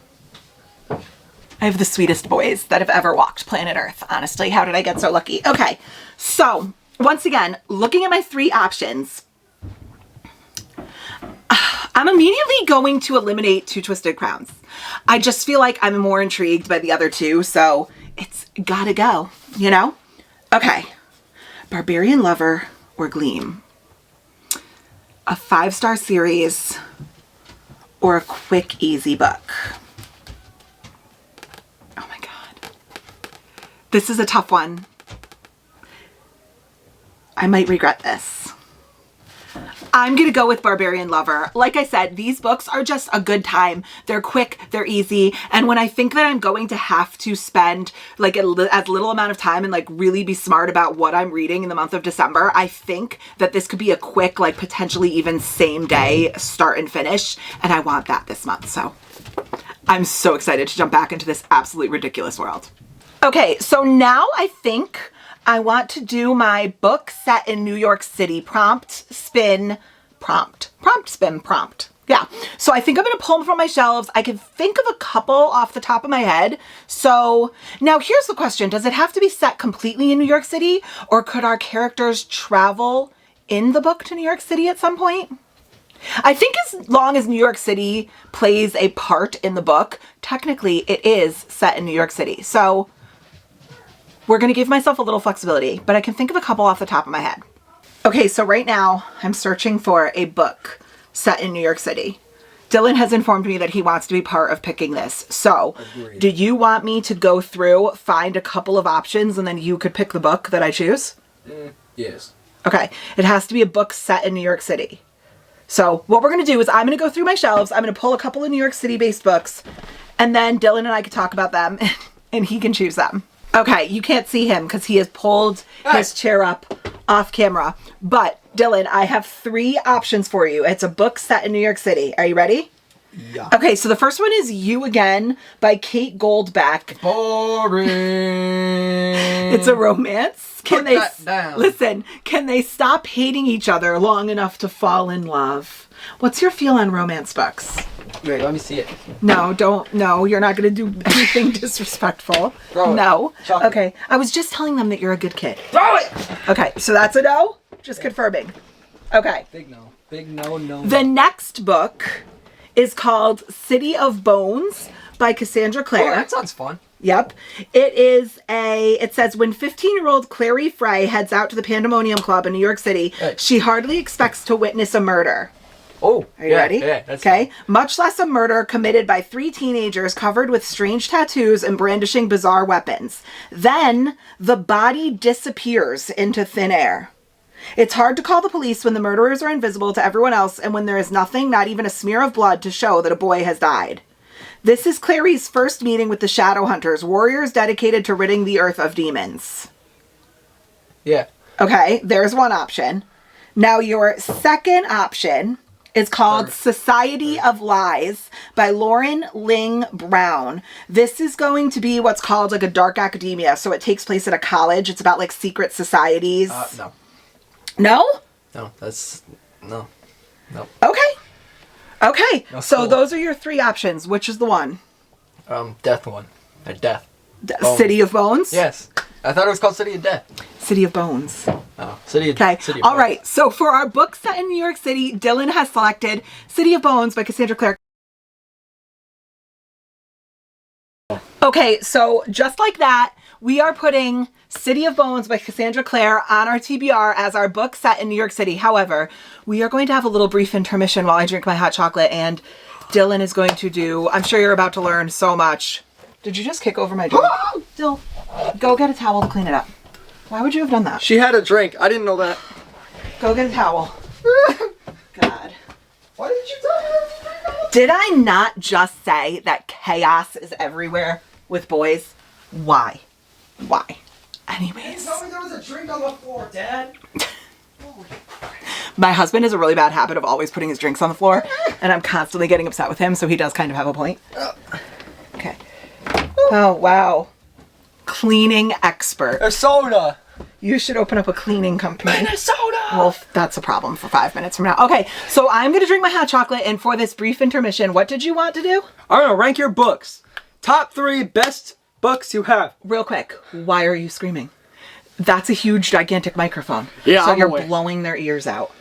I have the sweetest boys that have ever walked planet Earth. Honestly, how did I get so lucky? Okay, so once again, looking at my 3 options, I'm immediately going to eliminate Two Twisted Crowns. I just feel like I'm more intrigued by the other 2, so it's gotta go, you know? Okay, Barbarian Lover or Gleam? A 5-star series or a quick, easy book? Oh my God. This is a tough one. I might regret this. I'm going to go with Barbarian Lover. Like I said, these books are just a good time. They're quick, they're easy. And when I think that I'm going to have to spend like as little amount of time and like really be smart about what I'm reading in the month of December, I think that this could be a quick, like potentially even same day start and finish. And I want that this month. So I'm so excited to jump back into this absolutely ridiculous world. Okay, so now I think I want to do my book set in New York City prompt, spin, prompt. Yeah, so I think I'm going to pull them from my shelves. I can think of a couple off the top of my head. So now here's the question. Does it have to be set completely in New York City, or could our characters travel in the book to New York City at some point? I think as long as New York City plays a part in the book, technically it is set in New York City. So we're going to give myself a little flexibility, but I can think of a couple off the top of my head. Okay, so right now I'm searching for a book set in New York City. Dylan has informed me that he wants to be part of picking this. So Agreed. Do you want me to go through, find a couple of options, and then you could pick the book that I choose? Yes. Okay, it has to be a book set in New York City. So what we're going to do is I'm going to go through my shelves. I'm going to pull a couple of New York City based books, and then Dylan and I can talk about them and he can choose them. Okay, you can't see him because he has pulled his chair up off camera. But Dylan, I have 3 options for you. It's a book set in New York City. Are you ready? Yeah. Okay, so the first one is You Again by Kate Goldbeck. Boring. It's a romance. Put that down. Listen? Can they stop hating each other long enough to fall in love? What's your feel on romance books? Wait, let me see it. No, don't. No, you're not going to do anything disrespectful. Throw it. No. Chocolate. Okay. I was just telling them that you're a good kid. Throw it! Okay, so that's a no? Just confirming. Okay. Big no. Big no, no. The next book is called City of Bones by Cassandra Clare. Oh, that sounds fun. Yep. It says when 15-year-old Clary Frey heads out to the Pandemonium Club in New York City, Hey. she hardly expects to witness a murder. Oh, Are you ready? Yeah, that's okay. fun. Much less a murder committed by 3 teenagers covered with strange tattoos and brandishing bizarre weapons. Then the body disappears into thin air. It's hard to call the police when the murderers are invisible to everyone else and when there is nothing, not even a smear of blood, to show that a boy has died. This is Clary's first meeting with the Shadow Hunters, warriors dedicated to ridding the earth of demons. Yeah. Okay, there's one option. Now your second option is called Society of Lies by Lauren Ling Brown. This is going to be what's called like a dark academia. So it takes place at a college. It's about like secret societies. No. No? No, that's... No. No. Okay. Okay. No, So cool. those are your 3 options. Which is the one? Death one. Death. Oh. City of Bones? Yes. I thought it was called City of Death. City of Bones. Oh, City of Okay. City of All Bones. right. So for our book set in New York City, Dylan has selected City of Bones by Cassandra Clare. Okay. So just like that, we are putting City of Bones by Cassandra Clare on our TBR as our book set in New York City. However, we are going to have a little brief intermission while I drink my hot chocolate, and Dylan is going to do, I'm sure you're about to learn so much. Did you just kick over my drink? Dill, go get a towel to clean it up. Why would you have done that? She had a drink. I didn't know that. Go get a towel. God. Why didn't you tell me? Did I not just say that chaos is everywhere with boys? Why? Why? Anyways. Tell me there was a drink on the floor, Dad. My husband has a really bad habit of always putting his drinks on the floor, and I'm constantly getting upset with him, so he does kind of have a point. Okay. Oh, wow. Cleaning expert. A soda. You should open up a cleaning company. Soda. Well, that's a problem for 5 minutes from now. Okay, so I'm going to drink my hot chocolate, and for this brief intermission, what did you want to do? I'm gonna rank your books. Top 3 best books you have. Real quick, why are you screaming? That's a huge, gigantic microphone. Yeah, so I'm you're aware. blowing their ears out.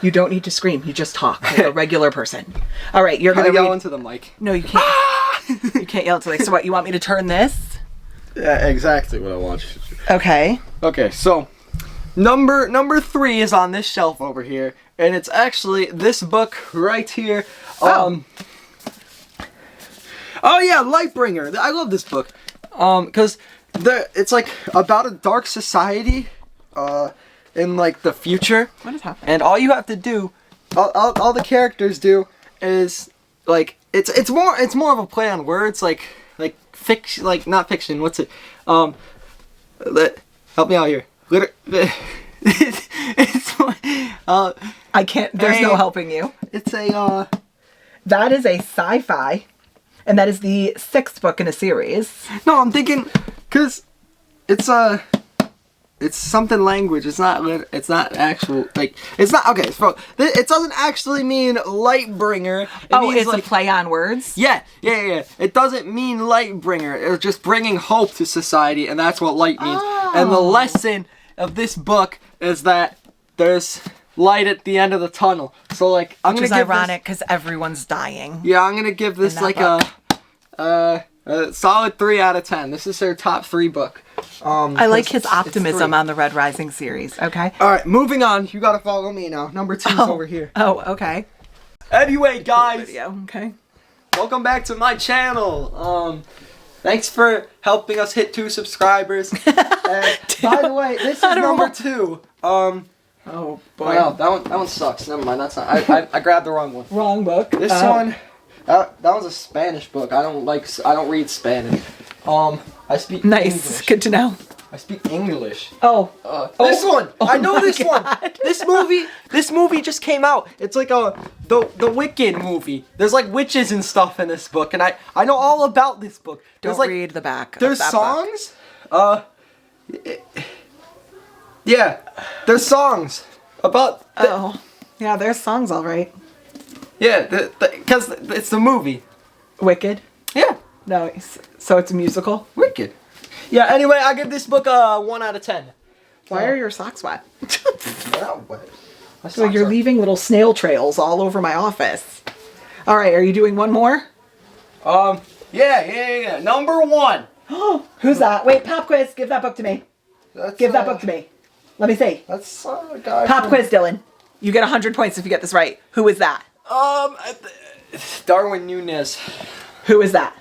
You don't need to scream. You just talk like a regular person. All right, you're Can going I to yell read... into the mic? No, you can't. You can't yell into the mic. So what, you want me to turn this? Yeah, exactly what I want you to do. Okay. Okay, so number 3 is on this shelf over here, and it's actually this book right here. Oh yeah, Lightbringer. I love this book. Cause it's like about a dark society, in like the future. What is happening? And all you have to do, all the characters do is like it's more of a play on words, like fiction, like not fiction. What's it? Help me out here. It's I can't, there's no helping you. it's a That is a sci-fi, and that is the 6th book in a series. no, I'm thinking, cause it's something language. It's not actual, like, it's not, okay, so it doesn't actually mean Lightbringer. It means, It's like, a play on words? yeah. It doesn't mean Lightbringer. It's just bringing hope to society, and that's what light means. And the lesson of this book is that there's light at the end of the tunnel. So, like, I'm Which gonna is give ironic because everyone's dying. yeah, I'm gonna give this that like a solid 3 out of 10. This is her top 3 book. I like his it's optimism 3. on the Red Rising series. Okay. All right, moving on. You gotta follow me now. Number 2 is over here. Oh, okay. Anyway, guys, Video. Okay. welcome back to my channel. Thanks for helping us hit 2 subscribers. And by the way, this is number 2. Oh boy. Wow, that one sucks. Never mind. That's not. I grabbed the wrong one. Wrong book. This one, that one's a Spanish book. I don't read Spanish. I speak Nice. English. Good to know. I speak English. Oh. This one! I know my this one! God. This movie just came out. It's like the Wiccan movie. There's like witches and stuff in this book, and I know all about this book. Don't There's like read the back. there's of that songs. Yeah, there's songs about. Oh, yeah, there's songs, all right. Yeah, because it's the movie. Wicked? Yeah, No, so it's a musical? Wicked. Yeah. Anyway, I give this book a 1 out of 10. Why are your socks wet? Oh, what? So you're leaving little snail trails all over my office. All right, are you doing one more? Yeah. Number 1. Who's that? Wait, pop quiz. Give that book to me. Give that book to me. Let me see. That's a guy. Pop quiz, Dylan. You get 100 points if you get this right. Who is that? Darwin Núñez. Who is that?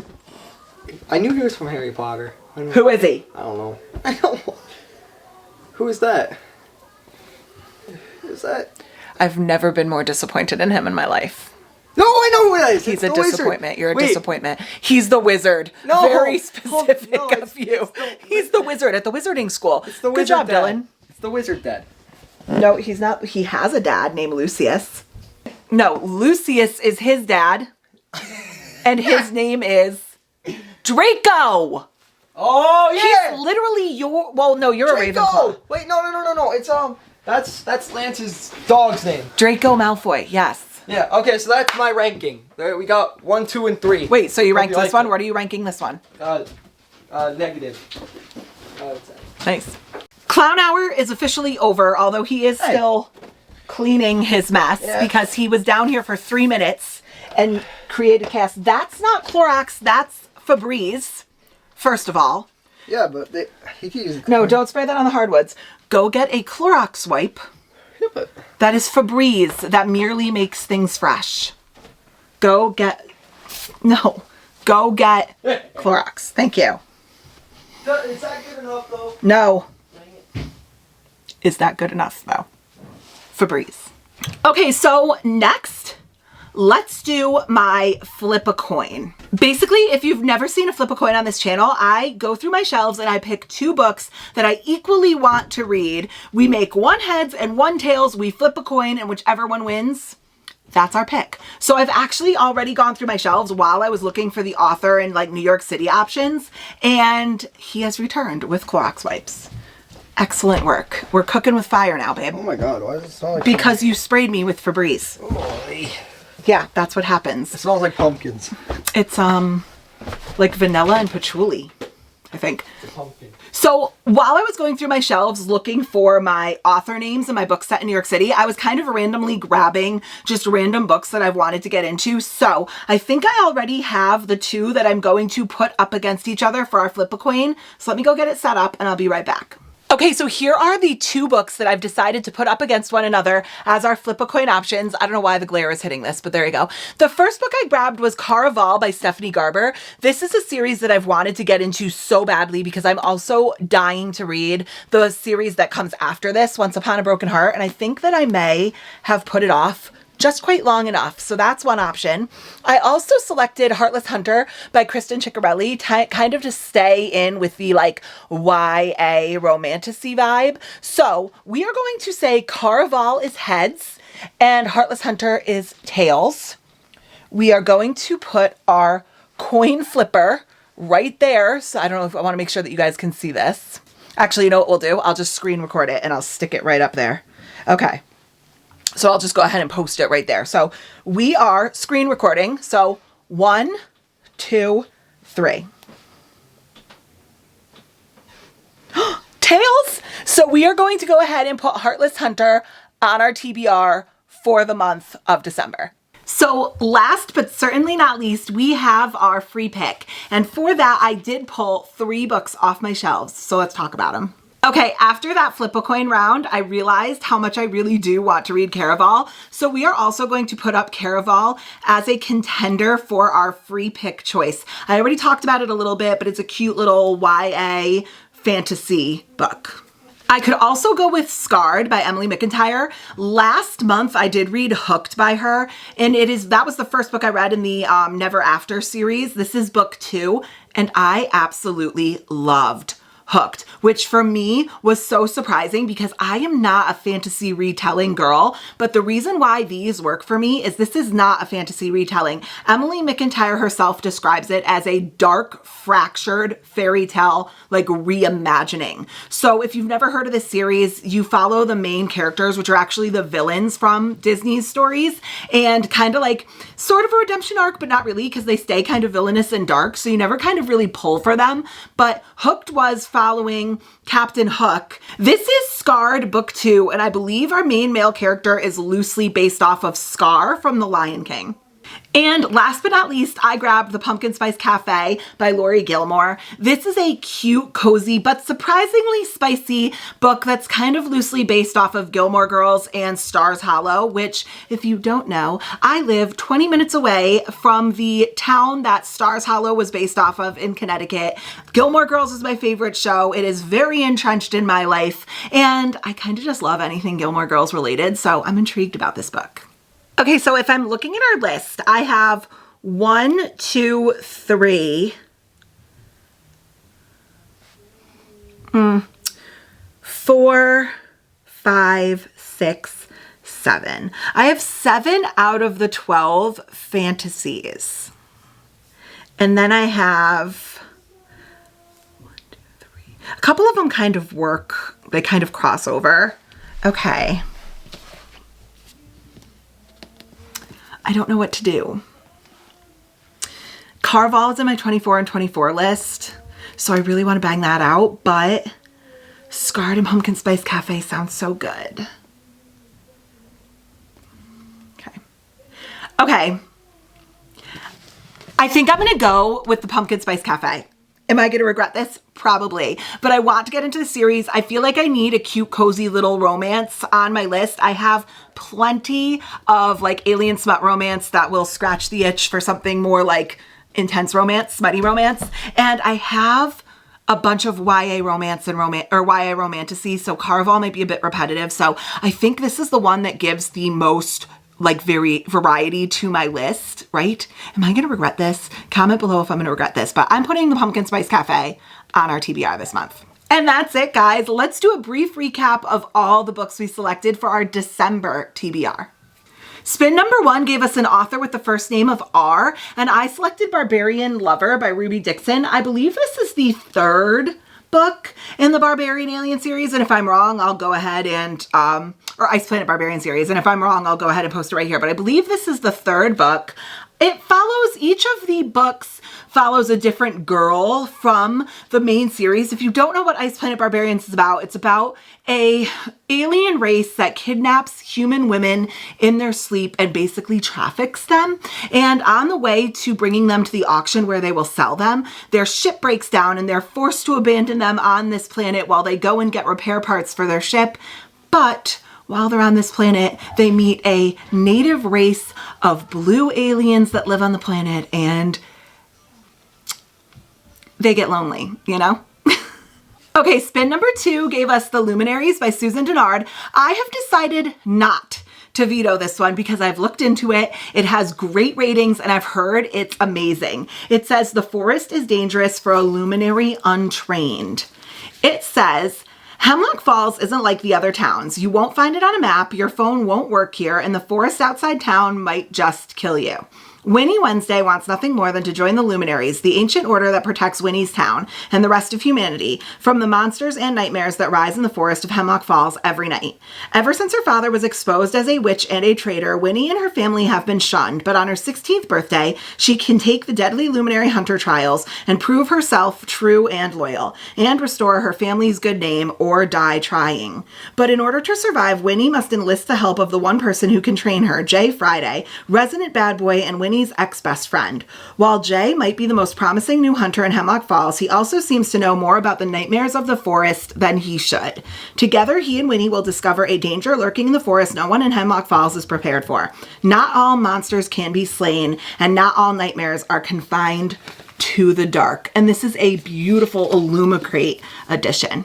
I knew he was from Harry Potter. Who is he? I don't know. I don't know. Who is that? Who is that? I've never been more disappointed in him in my life. No, I know who that is. He's It's a the disappointment. Wizard. You're a Wait. disappointment. He's the wizard. No. Very specific No, of you. He's the wizard at the wizarding school. It's the Good Wizard job, Dad. Dylan. It's the Wizard Dad. No, he's not. He has a dad named Lucius. No, Lucius is his dad. And his name is Draco. Oh yeah. He's literally your. Well, no, you're Draco. a Ravenclaw. Wait, no. It's that's Lance's dog's name. Draco Malfoy. Yes. Yeah. Okay, so that's my ranking. There we got 1, 2, and 3. Wait. So you Hope ranked you this like one? it. What are you ranking this one? Negative. Nice. Clown Hour is officially over, although he is still cleaning his mess because he was down here for 3 minutes and created chaos. That's not Clorox. That's Febreze. First of all. Yeah, but he can use it. No, don't spray that on the hardwoods. Go get a Clorox wipe. Yeah, but That is Febreze. That merely makes things fresh. Go get Clorox. Thank you. is that good enough though? No. Is that good enough though? Febreze. Okay, so next, let's do my flip a coin. Basically, if you've never seen a flip a coin on this channel, I go through my shelves and I pick 2 books that I equally want to read. We make 1 heads and 1 tails. We flip a coin and whichever one wins, that's our pick. So I've actually already gone through my shelves while I was looking for the author and like New York City options, and he has returned with Clorox wipes. Excellent work. We're cooking with fire now, babe. Oh my God, why does it smell like? Because you sprayed me with Febreze. Holy. Yeah, that's what happens. It smells like pumpkins. It's like vanilla and patchouli, I think. Pumpkin. So while I was going through my shelves looking for my author names and my book set in New York City, I was kind of randomly grabbing just random books that I've wanted to get into. So I think I already have the 2 that I'm going to put up against each other for our flip a coin. So let me go get it set up and I'll be right back. Okay, so here are the 2 books that I've decided to put up against one another as our flip a coin options. I don't know why the glare is hitting this, but there you go. The first book I grabbed was Caraval by Stephanie Garber. This is a series that I've wanted to get into so badly because I'm also dying to read the series that comes after this, Once Upon a Broken Heart, and I think that I may have put it off just quite long enough. So that's one option. I also selected Heartless Hunter by Kristen Ciccarelli, kind of to stay in with the like YA romantasy vibe. So we are going to say Caraval is heads and Heartless Hunter is tails. We are going to put our coin flipper right there. So I don't know if I want to make sure that you guys can see this. Actually, you know what we'll do? I'll just screen record it and I'll stick it right up there. Okay. So I'll just go ahead and post it right there. So we are screen recording. So 1, 2, 3. Tails. So we are going to go ahead and put Heartless Hunter on our TBR for the month of December. So last but certainly not least, we have our free pick. And for that, I did pull 3 books off my shelves. So let's talk about them. Okay, after that flip a coin round, I realized how much I really do want to read Caraval. So we are also going to put up Caraval as a contender for our free pick choice. I already talked about it a little bit, but it's a cute little YA fantasy book. I could also go with Scarred by Emily McIntyre. Last month I did read Hooked by her, and that was the first book I read in the Never After series. This is book 2, and I absolutely loved Hooked, which for me was so surprising because I am not a fantasy retelling girl, but the reason why these work for me is this is not a fantasy retelling. Emily McIntyre herself describes it as a dark, fractured fairy tale, like reimagining. So if you've never heard of this series, you follow the main characters, which are actually the villains from Disney's stories, and kind of like sort of a redemption arc, but not really because they stay kind of villainous and dark. So you never kind of really pull for them. But Hooked was following Captain Hook. This is Scarred Book 2, and I believe our main male character is loosely based off of Scar from The Lion King. And last but not least, I grabbed The Pumpkin Spice Cafe by Lori Gilmore. This is a cute, cozy, but surprisingly spicy book that's kind of loosely based off of Gilmore Girls and Stars Hollow, which, if you don't know, I live 20 minutes away from the town that Stars Hollow was based off of in Connecticut. Gilmore Girls is my favorite show. It is very entrenched in my life, and I kind of just love anything Gilmore Girls related, so I'm intrigued about this book. Okay, so if I'm looking at our list, I have 1, 2, 3, 4, 5, 6, 7. I have 7 out of the 12 fantasies. And then I have 1, 2, 3. A couple of them kind of work, they kind of cross over. Okay. I don't know what to do. Carval is in my 24 and 24 list, so I really want to bang that out, but Scarred and Pumpkin Spice Cafe sounds so good. Okay. I think I'm going to go with the Pumpkin Spice Cafe. Am I going to regret this? Probably. But I want to get into the series. I feel like I need a cute, cozy little romance on my list. I have plenty of like alien smut romance that will scratch the itch for something more like intense romance, smutty romance. And I have a bunch of YA romance and YA romantasy. So Carval might be a bit repetitive. So I think this is the one that gives the most like variety to my list, right? Am I gonna regret this? Comment below if I'm gonna regret this, but I'm putting the Pumpkin Spice Cafe on our TBR this month. And that's it, guys. Let's do a brief recap of all the books we selected for our December TBR. Spin number 1 gave us an author with the first name of R, and I selected Barbarian Lover by Ruby Dixon. I believe this is the 3rd book in the Barbarian Alien series, and if I'm wrong, I'll go ahead and, or Ice Planet Barbarian series, and if I'm wrong, I'll go ahead and post it right here, but I believe this is the 3rd book. It follows, each of the books follows a different girl from the main series. If you don't know what Ice Planet Barbarians is about, it's about a alien race that kidnaps human women in their sleep and basically traffics them. And on the way to bringing them to the auction where they will sell them, their ship breaks down and they're forced to abandon them on this planet while they go and get repair parts for their ship. But while they're on this planet, they meet a native race of blue aliens that live on the planet, and they get lonely, you know? Okay, spin number 2 gave us The Luminaries by Susan Dennard. I have decided not to veto this one because I've looked into it. It has great ratings and I've heard it's amazing. It says the forest is dangerous for a luminary untrained. It says, Hemlock Falls isn't like the other towns. You won't find it on a map, your phone won't work here, and the forest outside town might just kill you. Winnie Wednesday wants nothing more than to join the Luminaries, the ancient order that protects Winnie's town and the rest of humanity from the monsters and nightmares that rise in the forest of Hemlock Falls every night. Ever since her father was exposed as a witch and a traitor, Winnie and her family have been shunned, but on her 16th birthday, she can take the deadly Luminary Hunter trials and prove herself true and loyal, and restore her family's good name or die trying. But in order to survive, Winnie must enlist the help of the one person who can train her, Jay Friday, resident bad boy and Winnie's ex-best friend. While Jay might be the most promising new hunter in Hemlock Falls, he also seems to know more about the nightmares of the forest than he should. Together, he and Winnie will discover a danger lurking in the forest no one in Hemlock Falls is prepared for. Not all monsters can be slain, and not all nightmares are confined to the dark. And this is a beautiful Illumicrate edition.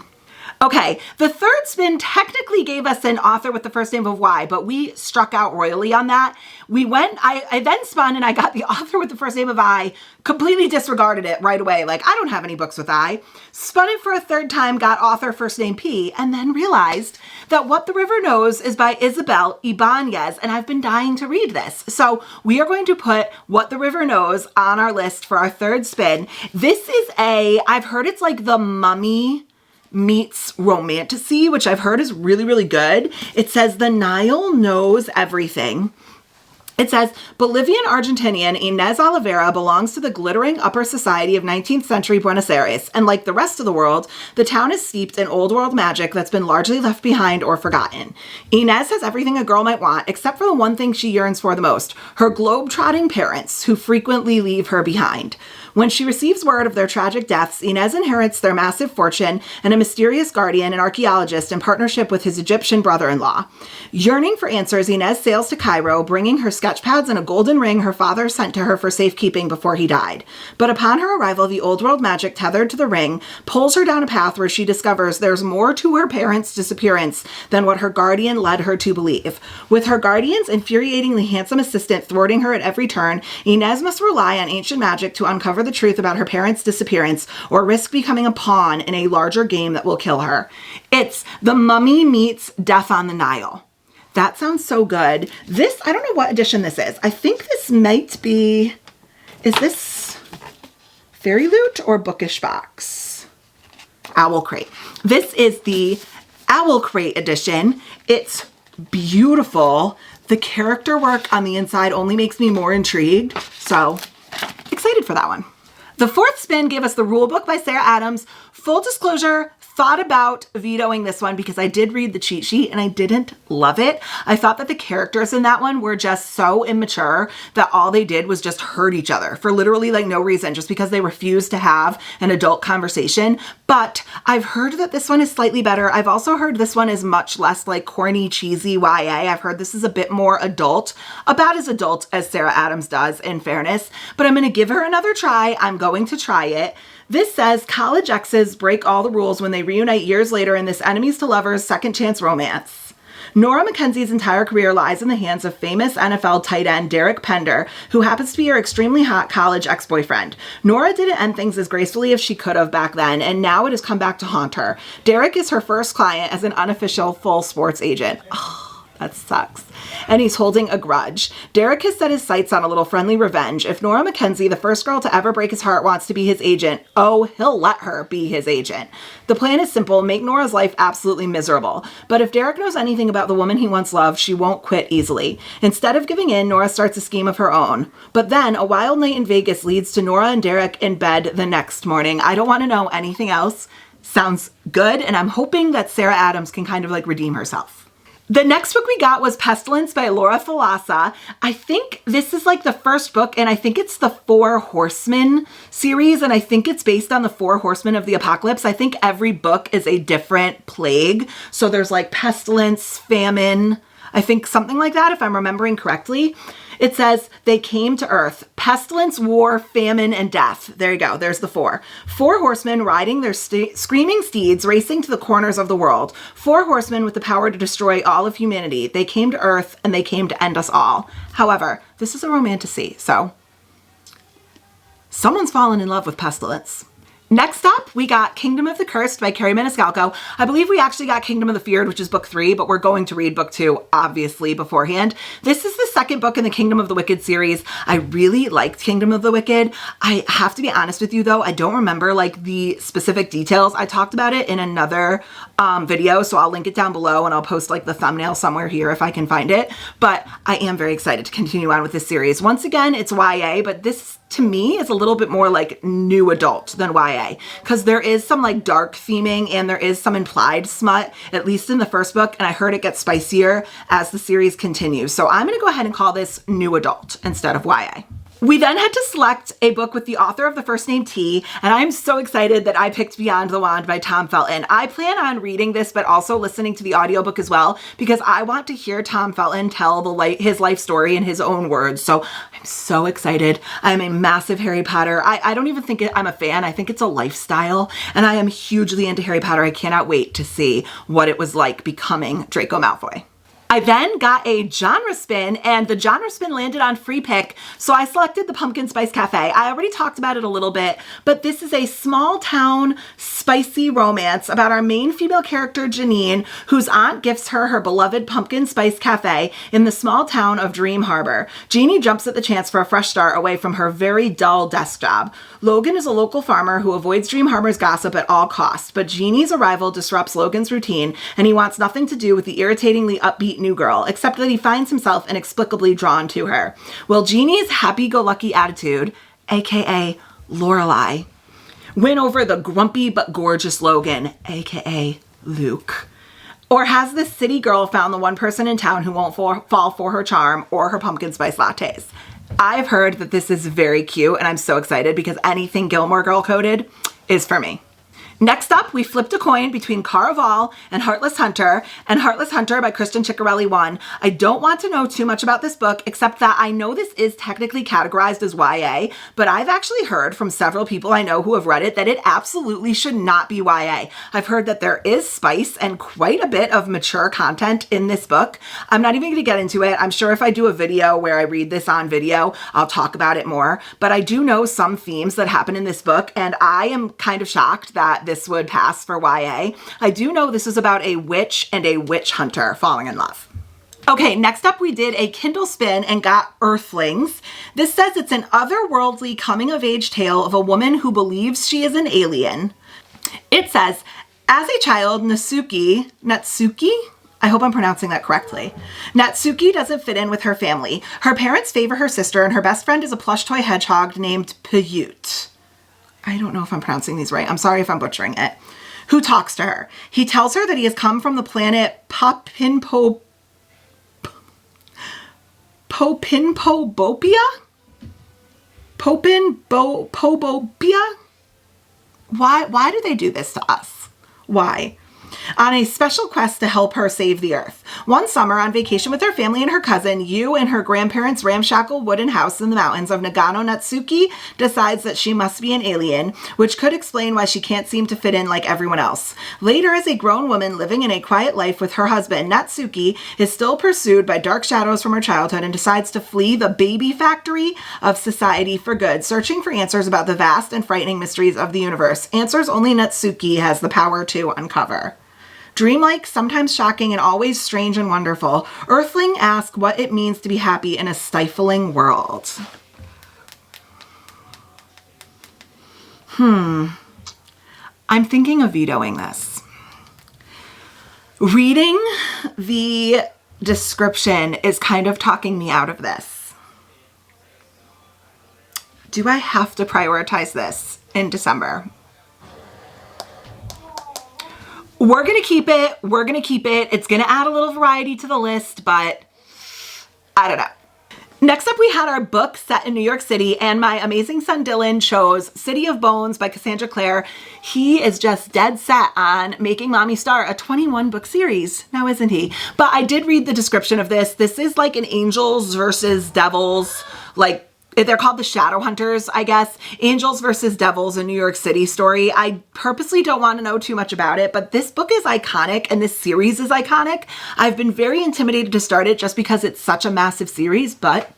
Okay, the third spin technically gave us an author with the first name of Y, but we struck out royally on that. I then spun and I got the author with the first name of I, completely disregarded it right away. Like, I don't have any books with I. Spun it for a third time, got author first name P, and then realized that What the River Knows is by Isabel Ibanez, and I've been dying to read this. So we are going to put What the River Knows on our list for our third spin. This is I've heard it's like the Mummy meets romantasy, which I've heard is really, really good. It says the Nile knows everything. It says, Bolivian Argentinian Inés Oliveira belongs to the glittering upper society of 19th century Buenos Aires, and like the rest of the world, the town is steeped in old world magic that's been largely left behind or forgotten. Inés has everything a girl might want, except for the one thing she yearns for the most, her globe-trotting parents, who frequently leave her behind. When she receives word of their tragic deaths, Inés inherits their massive fortune and a mysterious guardian and archaeologist in partnership with his Egyptian brother-in-law. Yearning for answers, Inés sails to Cairo, bringing her sketchpads and a golden ring her father sent to her for safekeeping before he died. But upon her arrival, the old world magic tethered to the ring pulls her down a path where she discovers there's more to her parents' disappearance than what her guardian led her to believe. With her guardian's infuriatingly handsome assistant thwarting her at every turn, Inés must rely on ancient magic to uncover the truth about her parents' disappearance or risk becoming a pawn in a larger game that will kill her. It's The Mummy meets Death on the Nile. That sounds so good. This, I don't know what edition this is. I think this might be, is this Fairy Loot or Bookish Box? Owl Crate. This is the Owl Crate edition. It's beautiful. The character work on the inside only makes me more intrigued. So excited for that one. The fourth spin gave us the rule book by Sarah Adams. Full disclosure, thought about vetoing this one because I did read the cheat sheet and I didn't love it. I thought that the characters in that one were just so immature that all they did was just hurt each other for literally like no reason, just because they refused to have an adult conversation. But I've heard that this one is slightly better. I've also heard this one is much less like corny, cheesy YA. I've heard this is a bit more adult, about as adult as Sarah Adams does, in fairness. But I'm going to give her another try. I'm going to try it. This says college exes break all the rules when they reunite years later in this enemies to lovers second chance romance. Nora Mackenzie's entire career lies in the hands of famous NFL tight end Derek Pender, who happens to be her extremely hot college ex-boyfriend. Nora didn't end things as gracefully as she could have back then, and now it has come back to haunt her. Derek is her first client as an unofficial full sports agent. Oh, that sucks. And he's holding a grudge. Derek has set his sights on a little friendly revenge. If Nora Mackenzie, the first girl to ever break his heart, wants to be his agent, oh, he'll let her be his agent. The plan is simple: make Nora's life absolutely miserable. But if Derek knows anything about the woman he once loved, she won't quit easily. Instead of giving in, Nora starts a scheme of her own. But then a wild night in Vegas leads to Nora and Derek in bed the next morning. I don't want to know anything else. Sounds good, and I'm hoping that Sarah Adams can kind of like redeem herself. The next book we got was Pestilence by Laura Falasa. I think this is like the first book, and I think it's the Four Horsemen series, and I think it's based on the Four Horsemen of the Apocalypse. I think every book is a different plague. So there's like pestilence, famine, I think something like that, if I'm remembering correctly. It says, they came to earth. Pestilence, war, famine, and death. There you go. There's the four. Four horsemen riding their screaming steeds, racing to the corners of the world. Four horsemen with the power to destroy all of humanity. They came to earth, and they came to end us all. However, this is a romantasy, so someone's fallen in love with pestilence. Next up, we got Kingdom of the Cursed by Carrie Maniscalco. I believe we actually got Kingdom of the Feared, which is book 3, but we're going to read book 2, obviously, beforehand. This is the second book in the Kingdom of the Wicked series. I really liked Kingdom of the Wicked. I have to be honest with you, though, I don't remember like the specific details. I talked about it in another video, so I'll link it down below and I'll post like the thumbnail somewhere here if I can find it. But I am very excited to continue on with this series. Once again, it's YA, but this to me is a little bit more like new adult than YA, because there is some like dark theming and there is some implied smut, at least in the first book, and I heard it gets spicier as the series continues. So I'm going to go ahead and call this new adult instead of YA. We then had to select a book with the author of the first name T, and I'm so excited that I picked Beyond the Wand by Tom Felton. I plan on reading this, but also listening to the audiobook as well, because I want to hear Tom Felton tell his life story in his own words. So I'm so excited. I'm a massive Harry Potter. I don't even think I'm a fan. I think it's a lifestyle, and I am hugely into Harry Potter. I cannot wait to see what it was like becoming Draco Malfoy. I then got a genre spin, and the genre spin landed on free pick, so I selected the Pumpkin Spice Cafe. I already talked about it a little bit, but this is a small town spicy romance about our main female character, Janine, whose aunt gifts her her beloved Pumpkin Spice Cafe in the small town of Dream Harbor. Jeannie jumps at the chance for a fresh start away from her very dull desk job. Logan is a local farmer who avoids Dream Harbor's gossip at all costs, but Jeannie's arrival disrupts Logan's routine, and he wants nothing to do with the irritatingly upbeat new girl, except that he finds himself inexplicably drawn to her. Will Jeannie's happy-go-lucky attitude, aka Lorelai, win over the grumpy but gorgeous Logan, aka Luke? Or has this city girl found the one person in town who won't fall for her charm or her pumpkin spice lattes? I've heard that this is very cute, and I'm so excited because anything Gilmore Girl coded is for me. Next up, we flipped a coin between Caraval and Heartless Hunter, and Heartless Hunter by Kristen Ciccarelli won. I don't want to know too much about this book, except that I know this is technically categorized as YA, but I've actually heard from several people I know who have read it that it absolutely should not be YA. I've heard that there is spice and quite a bit of mature content in this book. I'm not even going to get into it. I'm sure if I do a video where I read this on video, I'll talk about it more, but I do know some themes that happen in this book, and I am kind of shocked that this would pass for YA. I do know this is about a witch and a witch hunter falling in love. Okay, next up we did a Kindle spin and got Earthlings. This says it's an otherworldly coming-of-age tale of a woman who believes she is an alien. It says, as a child, Natsuki, I hope I'm pronouncing that correctly. Natsuki doesn't fit in with her family. Her parents favor her sister, and her best friend is a plush toy hedgehog named Payut. I don't know if I'm pronouncing these right. I'm sorry if I'm butchering it. Who talks to her. He tells her that he has come from the planet Popinpobopia? Why do they do this to us? Why? On a special quest to help her save the Earth. One summer, on vacation with her family and her cousin, Yu and her grandparents' ramshackle wooden house in the mountains of Nagano, Natsuki decides that she must be an alien, which could explain why she can't seem to fit in like everyone else. Later, as a grown woman living in a quiet life with her husband, Natsuki is still pursued by dark shadows from her childhood and decides to flee the baby factory of society for good, searching for answers about the vast and frightening mysteries of the universe. Answers only Natsuki has the power to uncover. Dreamlike, sometimes shocking, and always strange and wonderful, Earthling asks what it means to be happy in a stifling world. I'm thinking of vetoing this. Reading the description is kind of talking me out of this. Do I have to prioritize this in December? We're going to keep it. We're going to keep it. It's going to add a little variety to the list, but I don't know. Next up, we had our book set in New York City, and my amazing son Dylan chose City of Bones by Cassandra Clare. He is just dead set on making Mommy Star a 21 book series, now isn't he? But I did read the description of this. This is like an angels versus devils, like they're called the Shadow Hunters, I guess. Angels versus Devils in New York City story. I purposely don't want to know too much about it, but this book is iconic and this series is iconic. I've been very intimidated to start it just because it's such a massive series, but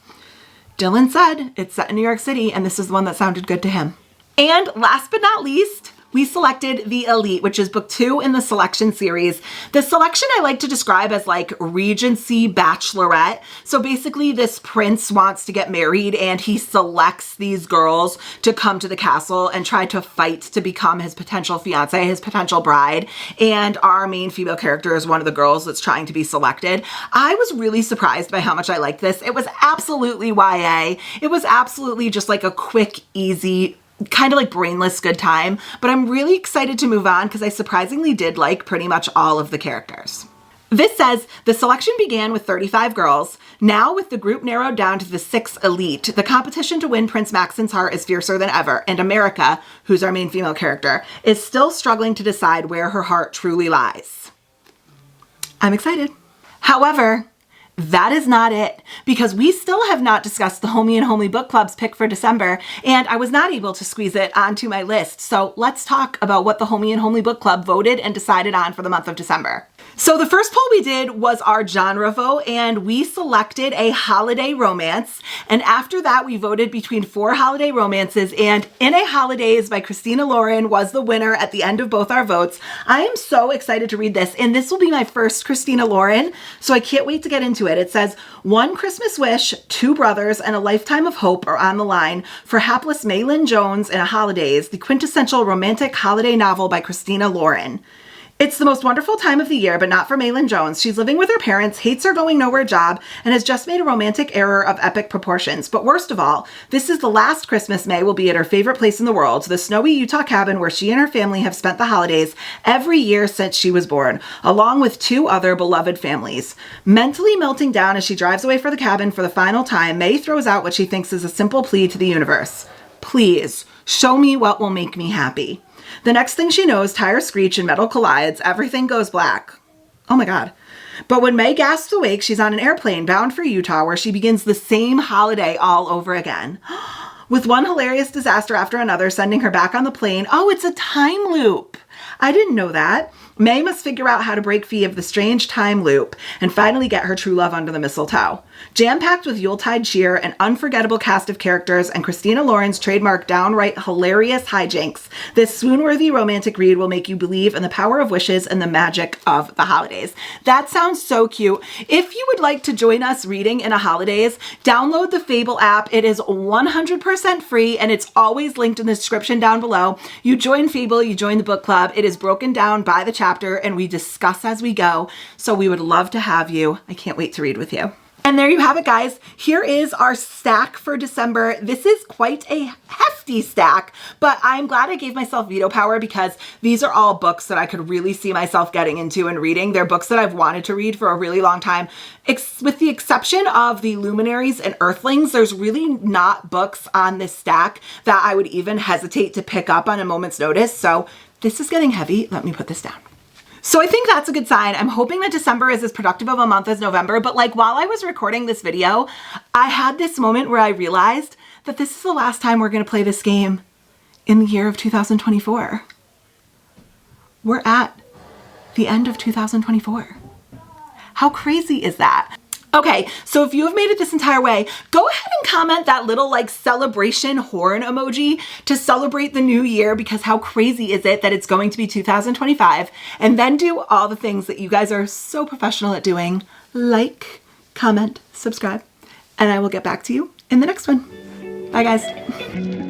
Dylan said it's set in New York City and this is the one that sounded good to him. And last but not least, we selected The Elite, which is book 2 in the selection series. The selection I like to describe as like Regency Bachelorette. So basically this prince wants to get married and he selects these girls to come to the castle and try to fight to become his potential fiance, his potential bride. And our main female character is one of the girls that's trying to be selected. I was really surprised by how much I liked this. It was absolutely YA. It was absolutely just like a quick, easy, kind of like brainless good time, but I'm really excited to move on because I surprisingly did like pretty much all of the characters. This says the selection began with 35 girls. Now, with the group narrowed down to the 6 elite, the competition to win Prince Maxon's heart is fiercer than ever, and America, who's our main female character, is still struggling to decide where her heart truly lies. I'm excited. However, that is not it, because we still have not discussed the Homie and Homely Book Club's pick for December, and I was not able to squeeze it onto my list. So let's talk about what the Homie and Homely Book Club voted and decided on for the month of December. So the first poll we did was our genre vote, and we selected a holiday romance. And after that, we voted between 4 holiday romances, and In a Holidays by Christina Lauren was the winner at the end of both our votes. I am so excited to read this, and this will be my first Christina Lauren, so I can't wait to get into it. It says, one Christmas wish, 2 brothers, and a lifetime of hope are on the line for hapless Maylin Jones in a Holidays, the quintessential romantic holiday novel by Christina Lauren. It's the most wonderful time of the year, but not for Maylin Jones. She's living with her parents, hates her going nowhere job, and has just made a romantic error of epic proportions. But worst of all, this is the last Christmas May will be at her favorite place in the world, the snowy Utah cabin where she and her family have spent the holidays every year since she was born, along with 2 other beloved families. Mentally melting down as she drives away for the cabin for the final time, May throws out what she thinks is a simple plea to the universe. Please, show me what will make me happy. The next thing she knows, tires screech and metal collides, everything goes black. Oh my God. But when May gasps awake, she's on an airplane bound for Utah, where she begins the same holiday all over again. With one hilarious disaster after another sending her back on the plane. Oh, it's a time loop. I didn't know that. May must figure out how to break free of the strange time loop and finally get her true love under the mistletoe. Jam-packed with Yuletide cheer, an unforgettable cast of characters, and Christina Lauren's trademark downright hilarious hijinks, this swoon-worthy romantic read will make you believe in the power of wishes and the magic of the holidays. That sounds so cute. If you would like to join us reading in a holidays, download the Fable app. It is 100% free, and it's always linked in the description down below. You join Fable, you join the book club. It is broken down by the chapter, and we discuss as we go. So we would love to have you. I can't wait to read with you. And there you have it, guys. Here is our stack for December. This is quite a hefty stack, but I'm glad I gave myself veto power because these are all books that I could really see myself getting into and reading. They're books that I've wanted to read for a really long time. With the exception of the Luminaries and Earthlings, there's really not books on this stack that I would even hesitate to pick up on a moment's notice. So this is getting heavy. Let me put this down. So I think that's a good sign. I'm hoping that December is as productive of a month as November, but like while I was recording this video, I had this moment where I realized that this is the last time we're gonna play this game in the year of 2024. We're at the end of 2024. How crazy is that? Okay, so if you have made it this entire way, go ahead and comment that little like celebration horn emoji to celebrate the new year, because how crazy is it that it's going to be 2025, and then do all the things that you guys are so professional at doing, like, comment, subscribe, and I will get back to you in the next one. Bye guys.